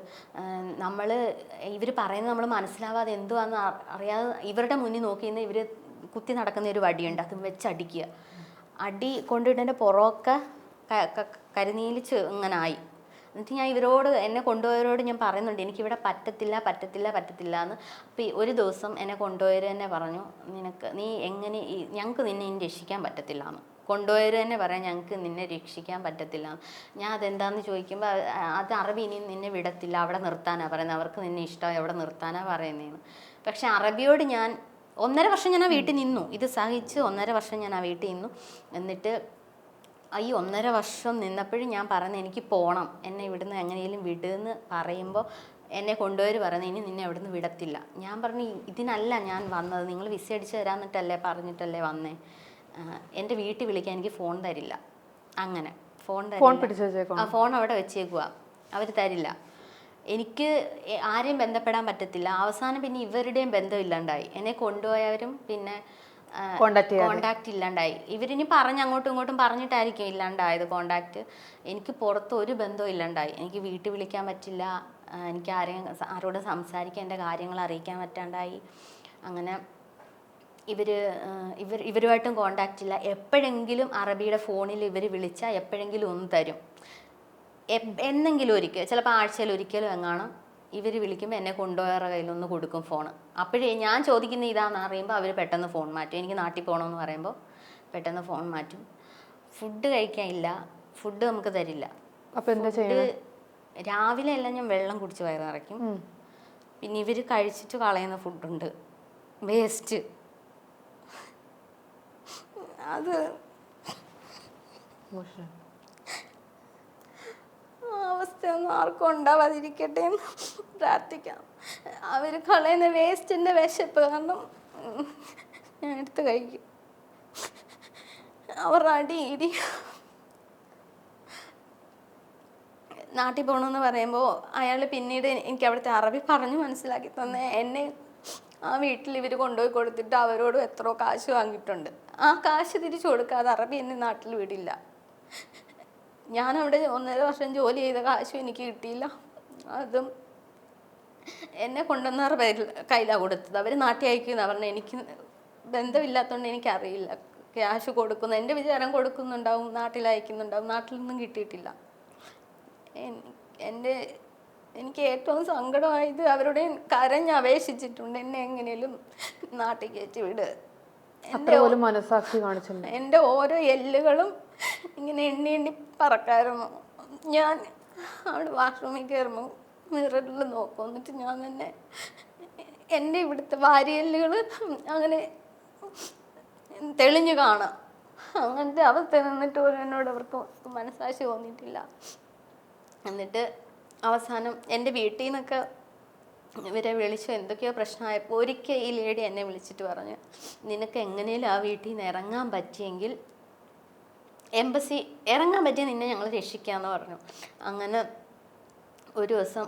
ഇവർ പറയുന്നത് നമ്മൾ മനസ്സിലാവാതെ എന്തുവാന്ന് അറിയാതെ ഇവരുടെ മുന്നിൽ നോക്കിയിരുന്ന് ഇവർ കുത്തി നടക്കുന്ന ഒരു വടിയുണ്ട്, അത് വെച്ചടിക്കുക. അടി കൊണ്ടിട്ടതിൻ്റെ പുറമൊക്കെ കരിനീലിച്ച് ഇങ്ങനെ ആയി. എന്നിട്ട് ഞാൻ എന്നെ കൊണ്ടുപോയവരോട് ഞാൻ പറയുന്നുണ്ട് എനിക്കിവിടെ പറ്റത്തില്ല എന്ന്. അപ്പോൾ ഒരു ദിവസം എന്നെ കൊണ്ടുപോയവർ തന്നെ പറഞ്ഞു, ഞങ്ങൾക്ക് നിന്നെ ഇനി രക്ഷിക്കാൻ പറ്റത്തില്ല എന്ന്. കൊണ്ടുപോയവർ തന്നെ പറയാം ഞങ്ങൾക്ക് നിന്നെ രക്ഷിക്കാൻ പറ്റത്തില്ല. ഞാൻ അതെന്താണെന്ന് ചോദിക്കുമ്പോൾ അത് അറബി ഇനി നിന്നെ വിടത്തില്ല, അവിടെ നിർത്താനാണ് പറയുന്നത്, അവർക്ക് നിന്നെ ഇഷ്ടമായി അവിടെ നിർത്താനാണ് പറയുന്നതെന്ന്. പക്ഷെ അറബിയോട് ഞാൻ 1.5 വർഷം ഞാൻ ആ വീട്ടിൽ നിന്നു. ഇത് സഹിച്ച് 1.5 വർഷം ഞാൻ ആ വീട്ടിൽ നിന്നു. എന്നിട്ട് ഈ 1.5 വർഷം നിന്നപ്പോഴും ഞാൻ പറയുന്നത് എനിക്ക് പോകണം, എന്നെ ഇവിടുന്ന് എങ്ങനെയും വിടുമെന്ന് പറയുമ്പോൾ എന്നെ കൊണ്ടുപോയവർ പറയുന്നത് ഇനി നിന്നെ എവിടുന്ന് വിടത്തില്ല. ഞാൻ പറഞ്ഞു ഇതിനല്ല ഞാൻ വന്നത്, നിങ്ങൾ വിസ അടിച്ച് തരാന്നിട്ടല്ലേ പറഞ്ഞിട്ടല്ലേ വന്നേ. എൻ്റെ വീട്ടിൽ വിളിക്കാൻ എനിക്ക് ഫോൺ തരില്ല. അങ്ങനെ ഫോൺ അവിടെ വെച്ചേക്കുക, അവർ തരില്ല. എനിക്ക് ആരെയും ബന്ധപ്പെടാൻ പറ്റത്തില്ല. അവസാനം പിന്നെ ഇവരുടെയും ബന്ധമില്ലാണ്ടായി. എന്നെ കൊണ്ടുപോയവരും പിന്നെ കോണ്ടാക്ട് ഇല്ലാണ്ടായി. ഇവരിനി അങ്ങോട്ടും ഇങ്ങോട്ടും പറഞ്ഞിട്ടായിരിക്കും ഇല്ലാണ്ടായത് കോണ്ടാക്ട്. എനിക്ക് പുറത്ത് ഒരു ബന്ധവും ഇല്ലാണ്ടായി. എനിക്ക് വീട്ടിൽ വിളിക്കാൻ പറ്റില്ല, എനിക്ക് ആരോടും സംസാരിക്കാൻ എൻ്റെ കാര്യങ്ങൾ അറിയിക്കാൻ പറ്റാണ്ടായി. അങ്ങനെ ഇവരുമായിട്ടും കോണ്ടാക്റ്റ് ഇല്ല. എപ്പോഴെങ്കിലും അറബിയുടെ ഫോണിൽ ഇവർ വിളിച്ചാൽ എപ്പോഴെങ്കിലും ഒന്ന് തരും, എന്നെങ്കിലും ഒരിക്കൽ, ചിലപ്പോൾ ആഴ്ചയിൽ ഒരിക്കലും എങ്ങാനും ഇവർ വിളിക്കുമ്പോൾ എന്നെ കൊണ്ടുപോയവരുടെ കയ്യിലൊന്ന് കൊടുക്കും ഫോണ്. അപ്പോഴേ ഞാൻ ചോദിക്കുന്ന ഇതാണെന്ന് അറിയുമ്പോൾ അവർ പെട്ടെന്ന് ഫോൺ മാറ്റും. എനിക്ക് നാട്ടിൽ പോകണമെന്ന് പറയുമ്പോൾ പെട്ടെന്ന് ഫോൺ മാറ്റും. ഫുഡ് കഴിക്കാനില്ല, ഫുഡ് നമുക്ക് തരില്ല. അപ്പോൾ എന്താ ചെയ്യുന്നത്? രാവിലെ എല്ലാം ഞാൻ വെള്ളം കുടിച്ച് വയറ് നിറയ്ക്കും. പിന്നെ ഇവർ കഴിച്ചിട്ട് കളയുന്ന ഫുഡുണ്ട്, വേസ്റ്റ്. അത് അവസ്ഥയൊന്നും ആർക്കും ഉണ്ടാവാതിരിക്കട്ടെ എന്ന് പ്രാർത്ഥിക്കാം. അവർ കളയുന്ന വേസ്റ്റിൻ്റെ വിശപ്പ് കാരണം ഞാൻ എടുത്ത് കഴിക്കും. അവർ ഇടി നാട്ടിൽ പോകണമെന്ന് പറയുമ്പോൾ അയാൾ പിന്നീട് എനിക്ക് അവിടുത്തെ അറബി പറഞ്ഞ് മനസ്സിലാക്കി തന്നെ എന്നെ ആ വീട്ടിൽ ഇവർ കൊണ്ടുപോയി കൊടുത്തിട്ട് അവരോടും എത്രയോ കാശ് വാങ്ങിയിട്ടുണ്ട്. ആ കാശ് തിരിച്ചു കൊടുക്കാതെ അറബി എന്നെ നാട്ടിൽ വിടില്ല. ഞാനവിടെ 1.5 വർഷം ജോലി ചെയ്ത കാശും എനിക്ക് കിട്ടിയില്ല. അതും എന്നെ കൊണ്ടുവന്നവരുടെ കയ്യിലാണ് കൊടുത്തത്. അവർ നാട്ടിൽ അയക്കുന്നതാണ് പറഞ്ഞത്. എനിക്ക് ബന്ധമില്ലാത്തതുകൊണ്ട് എനിക്കറിയില്ല ക്യാഷ് കൊടുക്കുന്നു. എൻ്റെ വിചാരം കൊടുക്കുന്നുണ്ടാവും, നാട്ടിൽ അയക്കുന്നുണ്ടാവും. നാട്ടിലൊന്നും കിട്ടിയിട്ടില്ല. എനിക്ക് ഏറ്റവും സങ്കടമായത് അവരുടെ കരഞ്ഞപേക്ഷിച്ചിട്ടുണ്ട് എന്നെ എങ്ങനെയും നാട്ടിൽ കയറ്റി വിട്. മനസാക്ഷി കാണിച്ചില്ല. എൻ്റെ ഓരോ എല്ലുകളും ഇങ്ങനെ എണ്ണി പറക്കായിരുന്നു. ഞാൻ അവിടെ വാഷ്റൂമിൽ കയറുമ്പോൾ മിററിൽ നോക്കും. എന്നിട്ട് ഞാൻ തന്നെ എൻ്റെ ഇവിടുത്തെ വാരിയെല്ലുകൾ അങ്ങനെ തെളിഞ്ഞു കാണാം. അങ്ങനത്തെ അവസ്ഥ നിന്നിട്ട് പോലും എന്നോട് അവർക്ക് മനസാക്ഷി തോന്നിയിട്ടില്ല. എന്നിട്ട് അവസാനം എൻ്റെ വീട്ടിൽ നിന്നൊക്കെ ഇവരെ വിളിച്ചു എന്തൊക്കെയോ പ്രശ്നമായപ്പോൾ ഒരിക്കൽ ഈ ലേഡി എന്നെ വിളിച്ചിട്ട് പറഞ്ഞു, നിനക്ക് എങ്ങനെയും ആ വീട്ടിൽ നിന്ന് ഇറങ്ങാൻ പറ്റിയെങ്കിൽ എംബസി ഇറങ്ങാൻ പറ്റിയ നിന്നെ ഞങ്ങൾ രക്ഷിക്കാമെന്ന് പറഞ്ഞു. അങ്ങനെ ഒരു ദിവസം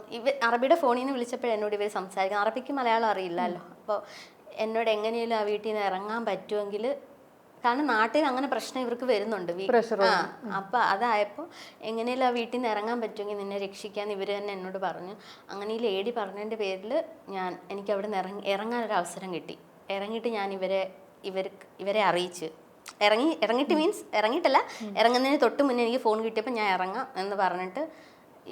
അറബിയുടെ ഫോണിൽ നിന്ന് വിളിച്ചപ്പോൾ എന്നോട് ഇവർ സംസാരിക്കണം. അറബിക്ക് മലയാളം അറിയില്ലല്ലോ. അപ്പോൾ എന്നോട് എങ്ങനെയും ആ വീട്ടിൽ നിന്ന് ഇറങ്ങാൻ പറ്റുമെങ്കിൽ, കാരണം നാട്ടിൽ അങ്ങനെ പ്രശ്നം ഇവർക്ക് വരുന്നുണ്ട്. അപ്പം അതായപ്പോൾ എങ്ങനെയും ആ വീട്ടിൽ നിന്ന് ഇറങ്ങാൻ പറ്റുമെങ്കിൽ നിന്നെ രക്ഷിക്കാമെന്ന് ഇവർ തന്നെ എന്നോട് പറഞ്ഞു. അങ്ങനെ ഈ ലേഡി പറഞ്ഞതിൻ്റെ പേരിൽ എനിക്ക് അവിടെ നിന്ന് ഇറങ്ങാനൊരു അവസരം കിട്ടി. ഇറങ്ങിയിട്ട് ഞാൻ ഇവരെ അറിയിച്ച് ഇറങ്ങിയിട്ട് മീൻസ് ഇറങ്ങിയിട്ടല്ല, ഇറങ്ങുന്നതിന് തൊട്ട് മുന്നേ എനിക്ക് ഫോൺ കിട്ടിയപ്പോൾ ഞാൻ ഇറങ്ങാം എന്ന് പറഞ്ഞിട്ട്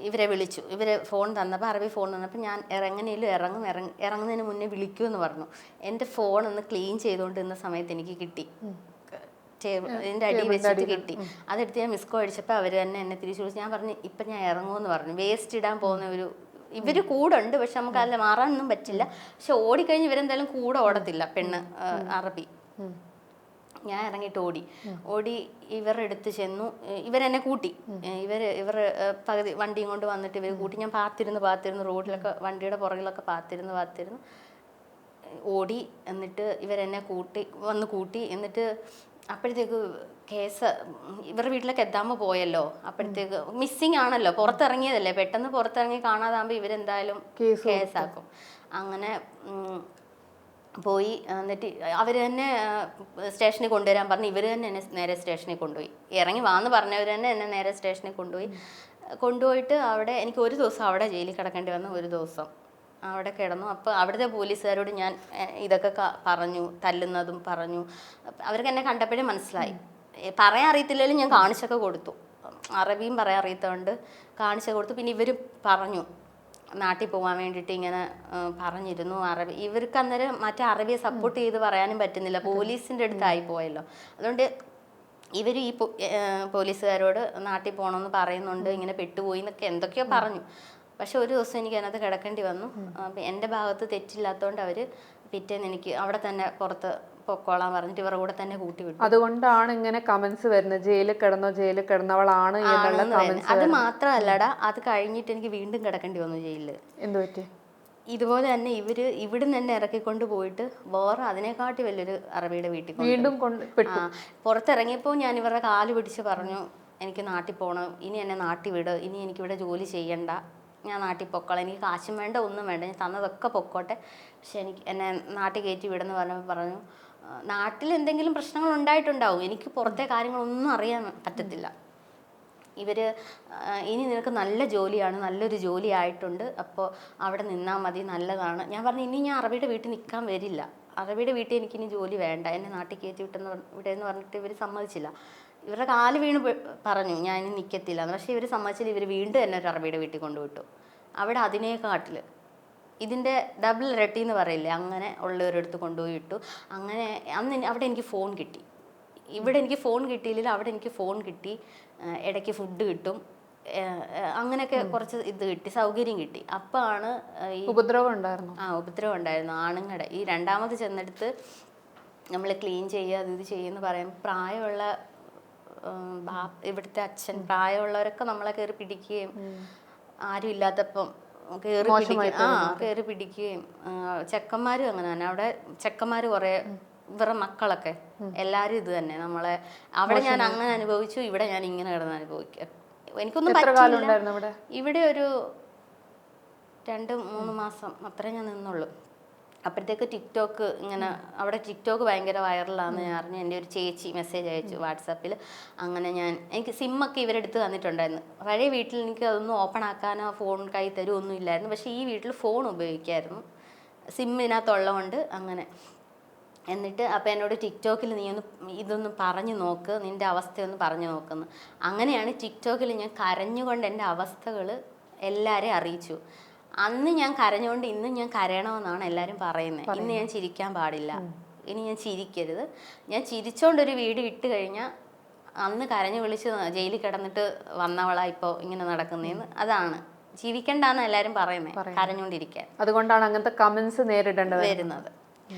ഇവരെ വിളിച്ചു. ഇവരെ ഫോൺ തന്നപ്പോൾ, അറബി ഫോൺ തന്നപ്പോൾ ഞാൻ എങ്ങനെയും ഇറങ്ങുന്നതിന് മുന്നേ വിളിക്കുമെന്ന് പറഞ്ഞു. എൻ്റെ ഫോൺ ഒന്ന് ക്ലീൻ ചെയ്തുകൊണ്ടിരുന്ന സമയത്ത് എനിക്ക് കിട്ടി, ഇതിൻ്റെ അടി വെച്ചിട്ട് കിട്ടി. അതെടുത്ത് ഞാൻ മിസ്കോ അടിച്ചപ്പോൾ അവർ തന്നെ എന്നെ തിരിച്ചു വിളിച്ചു. ഞാൻ പറഞ്ഞു ഇപ്പം ഞാൻ ഇറങ്ങുമെന്ന് പറഞ്ഞു. വേസ്റ്റ് ഇടാൻ പോകുന്ന ഇവർ കൂടെ ഉണ്ട്, പക്ഷെ നമുക്ക് അതിൽ മാറാനൊന്നും പറ്റില്ല. പക്ഷെ ഓടിക്കഴിഞ്ഞ് ഇവരെന്തായാലും കൂടെ ഓടത്തില്ല, പെണ്ണ് അറബി. ഞാൻ ഇറങ്ങിയിട്ട് ഓടി ഇവരുടെ അടുത്ത് ചെന്നു. ഇവരെന്നെ കൂട്ടി. ഇവർ പകുതി വണ്ടിയും കൊണ്ട് വന്നിട്ട് ഇവർ കൂട്ടി. ഞാൻ പാത്തിരുന്ന് റോഡിലൊക്കെ വണ്ടിയുടെ പുറകിലൊക്കെ പാത്തിരുന്ന് ഓടി. എന്നിട്ട് ഇവരെന്നെ കൂട്ടി. എന്നിട്ട് അപ്പോഴത്തേക്ക് കേസ് ഇവരുടെ വീട്ടിലൊക്കെ എത്താമ്പോൾ പോയല്ലോ. അപ്പോഴത്തേക്ക് മിസ്സിങ് ആണല്ലോ, പുറത്തിറങ്ങിയതല്ലേ, പെട്ടെന്ന് പുറത്തിറങ്ങി കാണാതാകുമ്പോൾ ഇവരെന്തായാലും കേസാക്കും. അങ്ങനെ പോയി. എന്നിട്ട് അവർ തന്നെ സ്റ്റേഷനിൽ കൊണ്ടുവരാൻ പറഞ്ഞു. ഇവർ തന്നെ എന്നെ നേരെ സ്റ്റേഷനിൽ കൊണ്ടുപോയി. ഇറങ്ങി വാന്ന് പറഞ്ഞവർ തന്നെ എന്നെ നേരെ സ്റ്റേഷനിൽ കൊണ്ടുപോയിട്ട് അവിടെ എനിക്ക് ഒരു ദിവസം അവിടെ ജയിലിൽ കിടക്കേണ്ടി വന്നു. ഒരു ദിവസം അവിടെ കിടന്നു. അപ്പോൾ അവിടുത്തെ പോലീസുകാരോട് ഞാൻ ഇതൊക്കെ പറഞ്ഞു, തല്ലുന്നതും പറഞ്ഞു. അവർക്ക് എന്നെ കണ്ടപ്പോഴേ മനസ്സിലായി. പറയാൻ അറിയത്തില്ലെങ്കിലും ഞാൻ കാണിച്ചൊക്കെ കൊടുത്തു. അറബിയും പറയാൻ അറിയത്തോണ്ട് കാണിച്ചൊക്കെ കൊടുത്തു. പിന്നെ ഇവർ പറഞ്ഞു നാട്ടിൽ പോകാൻ വേണ്ടിയിട്ട് ഇങ്ങനെ പറഞ്ഞിരുന്നു. അറബി ഇവർക്ക് അന്നേരം മറ്റേ അറബിയെ സപ്പോർട്ട് ചെയ്ത് പറയാനും പറ്റുന്നില്ല, പോലീസിൻ്റെ അടുത്തായി പോയല്ലോ. അതുകൊണ്ട് ഇവർ ഈ പോലീസുകാരോട് നാട്ടിൽ പോകണമെന്ന് പറയുന്നുണ്ട്, ഇങ്ങനെ പെട്ടുപോയി എന്നൊക്കെ എന്തൊക്കെയോ പറഞ്ഞു. പക്ഷെ ഒരു ദിവസം എനിക്ക് അതിനകത്ത് കിടക്കേണ്ടി വന്നു. എൻ്റെ ഭാഗത്ത് തെറ്റില്ലാത്തതുകൊണ്ട് അവർ പിറ്റേന്ന് എനിക്ക് അവിടെ തന്നെ പുറത്ത് പൊക്കോളാൻ പറഞ്ഞിട്ട് ഇവരുടെ കൂടെ തന്നെ കൂട്ടി വിട്ടു. അതുകൊണ്ടാണ് ഇങ്ങനെ കമന്റ്സ് വരുന്നത്, ജയിലിൽ കിടന്നവളാണ് എന്നുള്ള കമന്റ്സ്. അത് മാത്രമല്ലടാ, അത് കഴിഞ്ഞിട്ട് എനിക്ക് വീണ്ടും കിടക്കേണ്ടി വന്നു ജയിലിൽ. എന്ത് പറ്റി? ഇതുപോലെ തന്നെ ഇവിടുന്ന് തന്നെ ഇറക്കിക്കൊണ്ട് പോയിട്ട് വേറെ അതിനെക്കാട്ടി വലിയൊരു അറബിയുടെ വീട്ടിൽ വീണ്ടും പുറത്തിറങ്ങിയപ്പോൾ ഞാൻ ഇവരുടെ കാല് പിടിച്ച് പറഞ്ഞു എനിക്ക് നാട്ടിൽ പോകണം, ഇനി എന്നെ നാട്ടിൽ വിട്, ഇനി എനിക്കിവിടെ ജോലി ചെയ്യണ്ട, ഞാൻ നാട്ടിൽ പൊക്കോളാം, എനിക്ക് കാശും വേണ്ട ഒന്നും വേണ്ട, ഞാൻ തന്നതൊക്കെ പൊക്കോട്ടെ, പക്ഷെ എന്നെ നാട്ടിൽ കയറ്റി വിടെന്ന് പറഞ്ഞു. നാട്ടിൽ എന്തെങ്കിലും പ്രശ്നങ്ങൾ ഉണ്ടായിട്ടുണ്ടാവും, എനിക്ക് പുറത്തെ കാര്യങ്ങളൊന്നും അറിയാൻ പറ്റത്തില്ല. ഇനി നിനക്ക് നല്ല ജോലിയാണ്, നല്ലൊരു ജോലി ആയിട്ടുണ്ട്, അപ്പോൾ അവിടെ നിന്നാൽ മതി, നല്ലതാണ്. ഞാൻ പറഞ്ഞു ഇനി ഞാൻ അറബിയുടെ വീട്ടിൽ നിൽക്കാൻ വരില്ല, അറബിയുടെ വീട്ടിൽ എനിക്കിനി ജോലി വേണ്ട, എന്നെ നാട്ടിൽ കയറ്റി വിട്ടെന്ന് പറഞ്ഞിട്ട് ഇവർ സമ്മതിച്ചില്ല. ഇവരുടെ കാല് വീണ് പറഞ്ഞു ഞാൻ ഇനി നിൽക്കത്തില്ല. പക്ഷേ ഇവർ സമ്മതിച്ചില്ല. ഇവർ വീണ്ടും എന്നെ ഒരു അറബിയുടെ വീട്ടിൽ കൊണ്ടുവിട്ടു. അവിടെ അതിനേക്കാട്ടിൽ ഇതിൻ്റെ ഡബിൾ ഇരട്ടി എന്ന് പറയില്ലേ, അങ്ങനെ ഉള്ളവരടുത്ത് കൊണ്ടുപോയി ഇട്ടു. അങ്ങനെ അവിടെ എനിക്ക് ഫോൺ കിട്ടി. ഇവിടെ എനിക്ക് ഫോൺ കിട്ടിയില്ല, അവിടെ എനിക്ക് ഫോൺ കിട്ടി, ഇടയ്ക്ക് ഫുഡ് കിട്ടും, അങ്ങനെയൊക്കെ കുറച്ച് ഇത് കിട്ടി, സൗകര്യം കിട്ടി. അപ്പോഴാണ് ഈ ഉപദ്രവം ഉണ്ടായിരുന്നു ആണുങ്ങളുടെ. ഈ രണ്ടാമത് ചെന്നെടുത്ത് നമ്മൾ ക്ലീൻ ചെയ്യുക ഇത് ചെയ്യുമെന്ന് പറയുമ്പോൾ പ്രായമുള്ള ഇവിടുത്തെ അച്ഛൻ പ്രായമുള്ളവരൊക്കെ നമ്മളെ കയറി പിടിക്കുകയും ആരും ഇല്ലാത്തപ്പം കയറി പിടിക്കുകയും ചെക്കന്മാരും അങ്ങനെ തന്നെ. അവിടെ ചെക്കന്മാർ കുറേ ഇവരുടെ മക്കളൊക്കെ എല്ലാവരും ഇത് തന്നെ നമ്മളെ അവിടെ ഞാൻ അങ്ങനെ അനുഭവിച്ചു, ഇവിടെ ഞാൻ ഇങ്ങനെ കിടന്ന് അനുഭവിക്കുക. എനിക്കൊന്നും പറ്റില്ല. ഇവിടെ ഒരു 2-3 മാസം അത്രേ ഞാൻ നിന്നുള്ളൂ. അപ്പോഴത്തേക്ക് ടിക്ടോക്ക് അവിടെ ടിക്ടോക്ക് ഭയങ്കര വൈറലാണെന്ന് ഞാൻ അറിഞ്ഞു. എൻ്റെ ഒരു ചേച്ചി മെസ്സേജ് അയച്ചു വാട്സാപ്പിൽ. അങ്ങനെ എനിക്ക് സിമ്മൊക്കെ ഇവരെടുത്ത് തന്നിട്ടുണ്ടായിരുന്നു. പഴയ വീട്ടിൽ എനിക്ക് അതൊന്നും ഓപ്പൺ ആക്കാനോ ഫോൺ കൈ തരുമൊന്നും ഇല്ലായിരുന്നു. പക്ഷേ ഈ വീട്ടിൽ ഫോൺ ഉപയോഗിക്കായിരുന്നു, സിമ്മിനകത്തുള്ളതുകൊണ്ട്. അങ്ങനെ എന്നിട്ട് അപ്പോൾ എന്നോട് ടിക്ടോക്കിൽ നീ ഇതൊന്ന് പറഞ്ഞു നോക്ക്, നിൻ്റെ അവസ്ഥയൊന്ന് പറഞ്ഞു നോക്കുന്നു. അങ്ങനെയാണ് ടിക്ടോക്കിൽ ഞാൻ കരഞ്ഞുകൊണ്ട് എൻ്റെ അവസ്ഥകൾ എല്ലാവരെയും അറിയിച്ചു. അന്ന് ഞാൻ കരഞ്ഞുകൊണ്ട് ഇന്ന് ഞാൻ കരയണമെന്നാണ് എല്ലാവരും പറയുന്നത്. ഇന്ന് ഞാൻ ചിരിക്കാൻ പാടില്ല, ഇനി ഞാൻ ചിരിക്കരുത്. ഞാൻ ചിരിച്ചോണ്ടൊരു വീഡിയോ ഇട്ട് കഴിഞ്ഞാൽ അന്ന് കരഞ്ഞു വിളിച്ച് ജയിലിൽ കിടന്നിട്ട് വന്നവളാ ഇപ്പോൾ ഇങ്ങനെ നടക്കുന്നതെന്ന്. അതാണ് ജീവിക്കണ്ടെന്ന് എല്ലാവരും പറയുന്നത്, കരഞ്ഞുകൊണ്ടിരിക്കാൻ. അതുകൊണ്ടാണ് അങ്ങനത്തെ കമന്റ്സ് നേരിടേണ്ടി വരുന്നത്.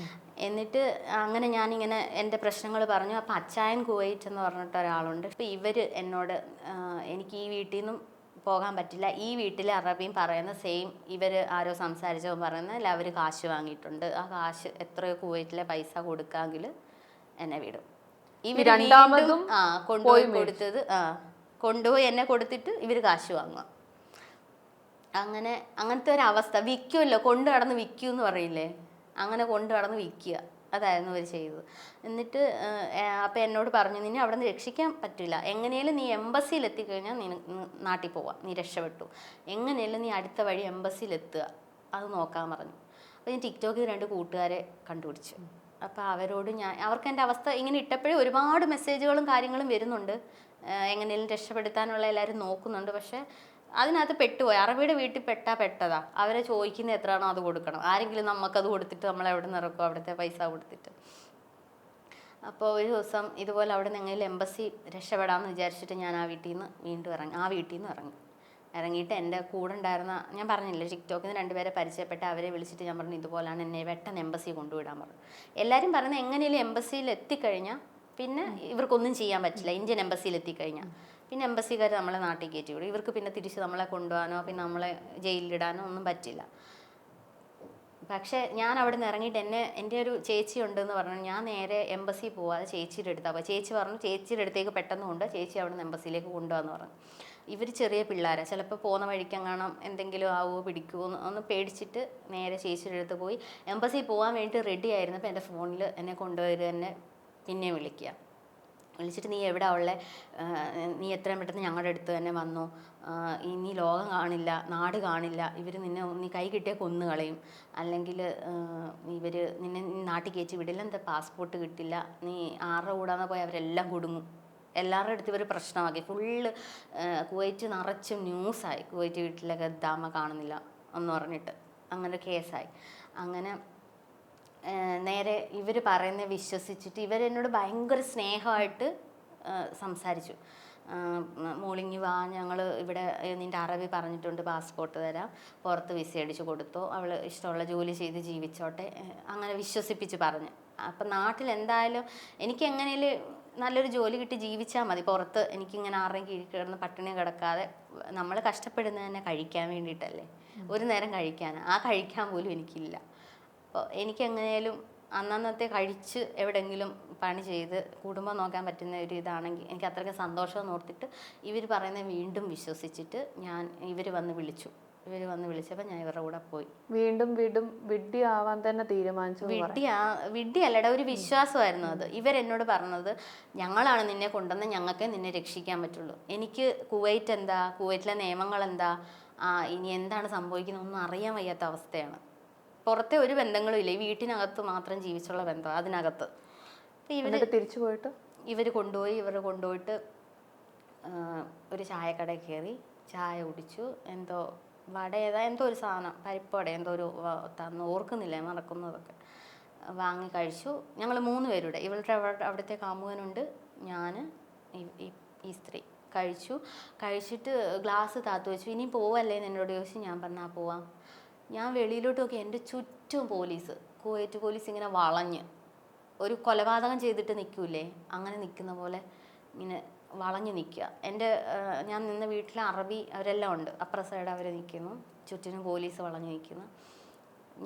എന്നിട്ട് അങ്ങനെ ഞാനിങ്ങനെ എൻ്റെ പ്രശ്നങ്ങൾ പറഞ്ഞു. അപ്പോൾ അച്ചായൻ കുവൈറ്റ് എന്ന് പറഞ്ഞിട്ട് ഒരാളുണ്ട്. അപ്പോൾ ഇവർ എന്നോട് എനിക്ക് ഈ വീട്ടിൽ നിന്നും പോകാൻ പറ്റില്ല, ഈ വീട്ടിലെ അറബിയും പറയുന്ന സെയിം ഇവർ ആരോ സംസാരിച്ചോ പറയുന്നത് അവർ കാശ് വാങ്ങിയിട്ടുണ്ട്, ആ കാശ് എത്രയോ കുവൈറ്റിലെ പൈസ കൊടുക്കാമെങ്കിൽ എന്നെ വിടും. ഇവർ രണ്ടാമതും കൊണ്ടുപോയി എന്നെ കൊടുത്തിട്ട് ഇവർ കാശ് വാങ്ങുക. അങ്ങനത്തെ ഒരു അവസ്ഥ. വിൽക്കുമല്ലോ, കൊണ്ടു കടന്ന് വിൽക്കൂ എന്ന് പറയില്ലേ, അങ്ങനെ കൊണ്ടു കടന്ന് വിൽക്കുക. അതായിരുന്നു അവർ ചെയ്തത്. എന്നിട്ട് അപ്പോൾ എന്നോട് പറഞ്ഞു നിന്നെ അവിടെ നിന്ന് രക്ഷിക്കാൻ പറ്റില്ല, എങ്ങനെയാലും നീ എംബസിയിൽ എത്തിക്കഴിഞ്ഞാൽ നീ നാട്ടിൽ പോവാം, നീ രക്ഷപ്പെട്ടു, എങ്ങനെയാലും നീ അടുത്ത വഴി എംബസിയിലെത്തുക, അത് നോക്കാൻ പറഞ്ഞു. അപ്പോൾ ഞാൻ ടിക്ടോക്കിൽ 2 കൂട്ടുകാരെ കണ്ടുപിടിച്ചു. അപ്പോൾ അവരോട് അവർക്ക് എൻ്റെ അവസ്ഥ ഇങ്ങനെ ഇട്ടപ്പോഴേ ഒരുപാട് മെസ്സേജുകളും കാര്യങ്ങളും വരുന്നുണ്ട്, എങ്ങനെയും രക്ഷപ്പെടുത്താനുള്ള എല്ലാവരും നോക്കുന്നുണ്ട്. പക്ഷേ അതിനകത്ത് പെട്ടുപോയി. അറബിയുടെ വീട്ടിൽ പെട്ടതാ. അവരെ ചോദിക്കുന്ന എത്രയാണോ അത് കൊടുക്കണം. ആരെങ്കിലും നമുക്കത് കൊടുത്തിട്ട് നമ്മളെവിടെ നിന്ന് ഇറക്കും അവിടുത്തെ പൈസ കൊടുത്തിട്ട്. അപ്പോൾ ഒരു ദിവസം ഇതുപോലെ അവിടെ നിന്ന് എങ്ങനെ എംബസി രക്ഷപ്പെടാമെന്ന് വിചാരിച്ചിട്ട് ഞാൻ ആ വീട്ടിൽ നിന്ന് ഇറങ്ങിയിട്ട് എൻ്റെ കൂടെ ഉണ്ടായിരുന്ന, ഞാൻ പറഞ്ഞില്ലേ ടിക്ടോക്കിൽ നിന്ന് 2 പേരെ പരിചയപ്പെട്ട് അവരെ വിളിച്ചിട്ട് ഞാൻ പറഞ്ഞു ഇതുപോലാണ്, എന്നെ പെട്ടെന്ന് എംബസി കൊണ്ടുവിടാൻ പറഞ്ഞു. എല്ലാവരും പറയുന്നത് എങ്ങനെയും എംബസിയിൽ എത്തിക്കഴിഞ്ഞാൽ പിന്നെ ഇവർക്കൊന്നും ചെയ്യാൻ പറ്റില്ല. ഇന്ത്യൻ എംബസിയിൽ എത്തിക്കഴിഞ്ഞാൽ പിന്നെ എംബസിക്കാർ നമ്മളെ നാട്ടിൽ കയറ്റി വിടും. ഇവർക്ക് പിന്നെ തിരിച്ച് നമ്മളെ കൊണ്ടുപോകാനോ പിന്നെ നമ്മളെ ജയിലിലിടാനോ ഒന്നും പറ്റില്ല. പക്ഷേ ഞാൻ അവിടെ നിന്ന് ഇറങ്ങിയിട്ട് എൻ്റെ ഒരു ചേച്ചി ഉണ്ടെന്ന് പറഞ്ഞു. ഞാൻ നേരെ എംബസി പോവാതെ ചേച്ചിയുടെ അടുത്താണ്. അപ്പോൾ ചേച്ചി പറഞ്ഞു ചേച്ചിയുടെ അടുത്തേക്ക് പെട്ടെന്ന് കൊണ്ട് ചേച്ചി അവിടെ നിന്ന് എംബസിയിലേക്ക് കൊണ്ടുപോകാന്ന് പറഞ്ഞു. ഇവർ ചെറിയ പിള്ളേരാണ്, ചിലപ്പോൾ പോകുന്ന വഴിക്കെങ്ങാണം എന്തെങ്കിലും ആവുമോ പിടിക്കുമോ ഒന്ന് പേടിച്ചിട്ട് നേരെ ചേച്ചിയുടെ അടുത്ത് പോയി. എംബസിയിൽ പോകാൻ വേണ്ടിയിട്ട് റെഡി ആയിരുന്നപ്പോൾ എൻ്റെ ഫോണിൽ എന്നെ കൊണ്ടുവരിക തന്നെ പിന്നെ വിളിച്ചിട്ട് നീ എവിടെ ഉള്ളേ, നീ എത്രയും പെട്ടെന്ന് ഞങ്ങളുടെ അടുത്ത് തന്നെ വന്നു, ഇനി ലോകം കാണില്ല, നാട് കാണില്ല, ഇവർ നീ കൈ കിട്ടിയാൽ കൊന്നു കളയും, അല്ലെങ്കിൽ ഇവർ നിന്നെ നാട്ടിൽ കയറ്റി വിടില്ല, എന്താ പാസ്പോർട്ട് കിട്ടില്ല, നീ ആരുടെ കൂടാന്ന് പോയി അവരെല്ലാം കുടുങ്ങും, എല്ലാവരുടെ അടുത്ത് ഇവർ പ്രശ്നമാക്കി. ഫുള്ള് കുവൈറ്റ് നിറച്ചും ന്യൂസായി, കുവൈറ്റ് വീട്ടിലൊക്കെ ദാമ കാണുന്നില്ല എന്ന് പറഞ്ഞിട്ട് അങ്ങനെ കേസായി. അങ്ങനെ നേരെ ഇവർ പറയുന്നത് വിശ്വസിച്ചിട്ട് ഇവരെന്നോട് ഭയങ്കര സ്നേഹമായിട്ട് സംസാരിച്ചു. മോളിങ്ങി വാ, ഞങ്ങൾ ഇവിടെ നിൻ്റെ അറബി പറഞ്ഞിട്ടുണ്ട്, പാസ്പോർട്ട് തരാം, പുറത്ത് വിസ അടിച്ച് കൊടുത്തോ, അവൾ ഇഷ്ടമുള്ള ജോലി ചെയ്ത് ജീവിച്ചോട്ടെ, അങ്ങനെ വിശ്വസിപ്പിച്ച് പറഞ്ഞു. അപ്പം നാട്ടിൽ എന്തായാലും എനിക്ക് എങ്ങനെയും നല്ലൊരു ജോലി കിട്ടി ജീവിച്ചാൽ മതി, പുറത്ത് എനിക്കിങ്ങനെ ആരുടെയും കീഴിൽ കിടന്ന് പട്ടിണി കിടക്കാതെ. നമ്മൾ കഷ്ടപ്പെടുന്നത് തന്നെ കഴിക്കാൻ വേണ്ടിയിട്ടല്ലേ, ഒരു നേരം കഴിക്കാൻ പോലും എനിക്കില്ല. അപ്പോൾ എനിക്ക് എങ്ങനെയാലും അന്നന്നത്തെ കഴിച്ച് എവിടെയെങ്കിലും പണി ചെയ്ത് കുടുംബം നോക്കാൻ പറ്റുന്ന ഒരു ഇതാണെങ്കിൽ എനിക്ക് അത്രയ്ക്ക് സന്തോഷം ഓർത്തിട്ട് ഇവർ പറയുന്നത് വീണ്ടും വിശ്വസിച്ചിട്ട് ഇവർ വന്ന് വിളിച്ചപ്പോൾ ഞാൻ ഇവരുടെ കൂടെ പോയി. വീണ്ടും വിഡ്ഢി ആവാൻ തന്നെ തീരുമാനിച്ചു. വിഡ്ഢിയല്ലട, ഒരു വിശ്വാസമായിരുന്നു അത്. ഇവരെന്നോട് പറഞ്ഞത് ഞങ്ങളാണ് നിന്നെ കൊണ്ടുവന്ന്, ഞങ്ങൾക്കേ നിന്നെ രക്ഷിക്കാൻ പറ്റുള്ളൂ. എനിക്ക് കുവൈറ്റ് എന്താ, കുവൈറ്റിലെ നിയമങ്ങൾ എന്താ, ഇനി എന്താണ് സംഭവിക്കുന്നതൊന്നും അറിയാൻ വയ്യാത്ത അവസ്ഥയാണ്. പുറത്തെ ഒരു ബന്ധങ്ങളും ഇല്ല, ഈ വീട്ടിനകത്ത് മാത്രം ജീവിച്ചുള്ള ബന്ധം അതിനകത്ത്. അപ്പം തിരിച്ചു പോയിട്ട് ഇവർ കൊണ്ടുപോയിട്ട് ഒരു ചായക്കടയിൽ കയറി ചായ കുടിച്ചു. എന്തോ എന്തോ ഒരു സാധനം, പരിപ്പട എന്തോ ഒരു തന്നു, ഓർക്കുന്നില്ല, മറക്കുന്നതൊക്കെ വാങ്ങി കഴിച്ചു. ഞങ്ങൾ 3 പേരുടെ, ഇവളുടെ അവിടുത്തെ കാമുകനുണ്ട്, ഞാൻ, ഈ സ്ത്രീ കഴിച്ചിട്ട് ഗ്ലാസ് താത്തു വെച്ചു. ഇനി പോവല്ലേ എന്നോട് ചോദിച്ചു. ഞാൻ പറഞ്ഞാൽ പോവാം. ഞാൻ വെളിയിലോട്ട് നോക്കി, എൻ്റെ ചുറ്റും പോലീസ്, കുവൈറ്റ് പോലീസ് ഇങ്ങനെ വളഞ്ഞ്, ഒരു കൊലപാതകം ചെയ്തിട്ട് നിൽക്കൂലേ അങ്ങനെ നിൽക്കുന്ന പോലെ ഇങ്ങനെ വളഞ്ഞ് നിൽക്കുക. ഞാൻ നിന്ന വീട്ടിൽ അറബി അവരെല്ലാം ഉണ്ട്, അപ്പുറ സൈഡ് അവർ നിൽക്കുന്നു, ചുറ്റിനും പോലീസ് വളഞ്ഞ് നിൽക്കുന്നു.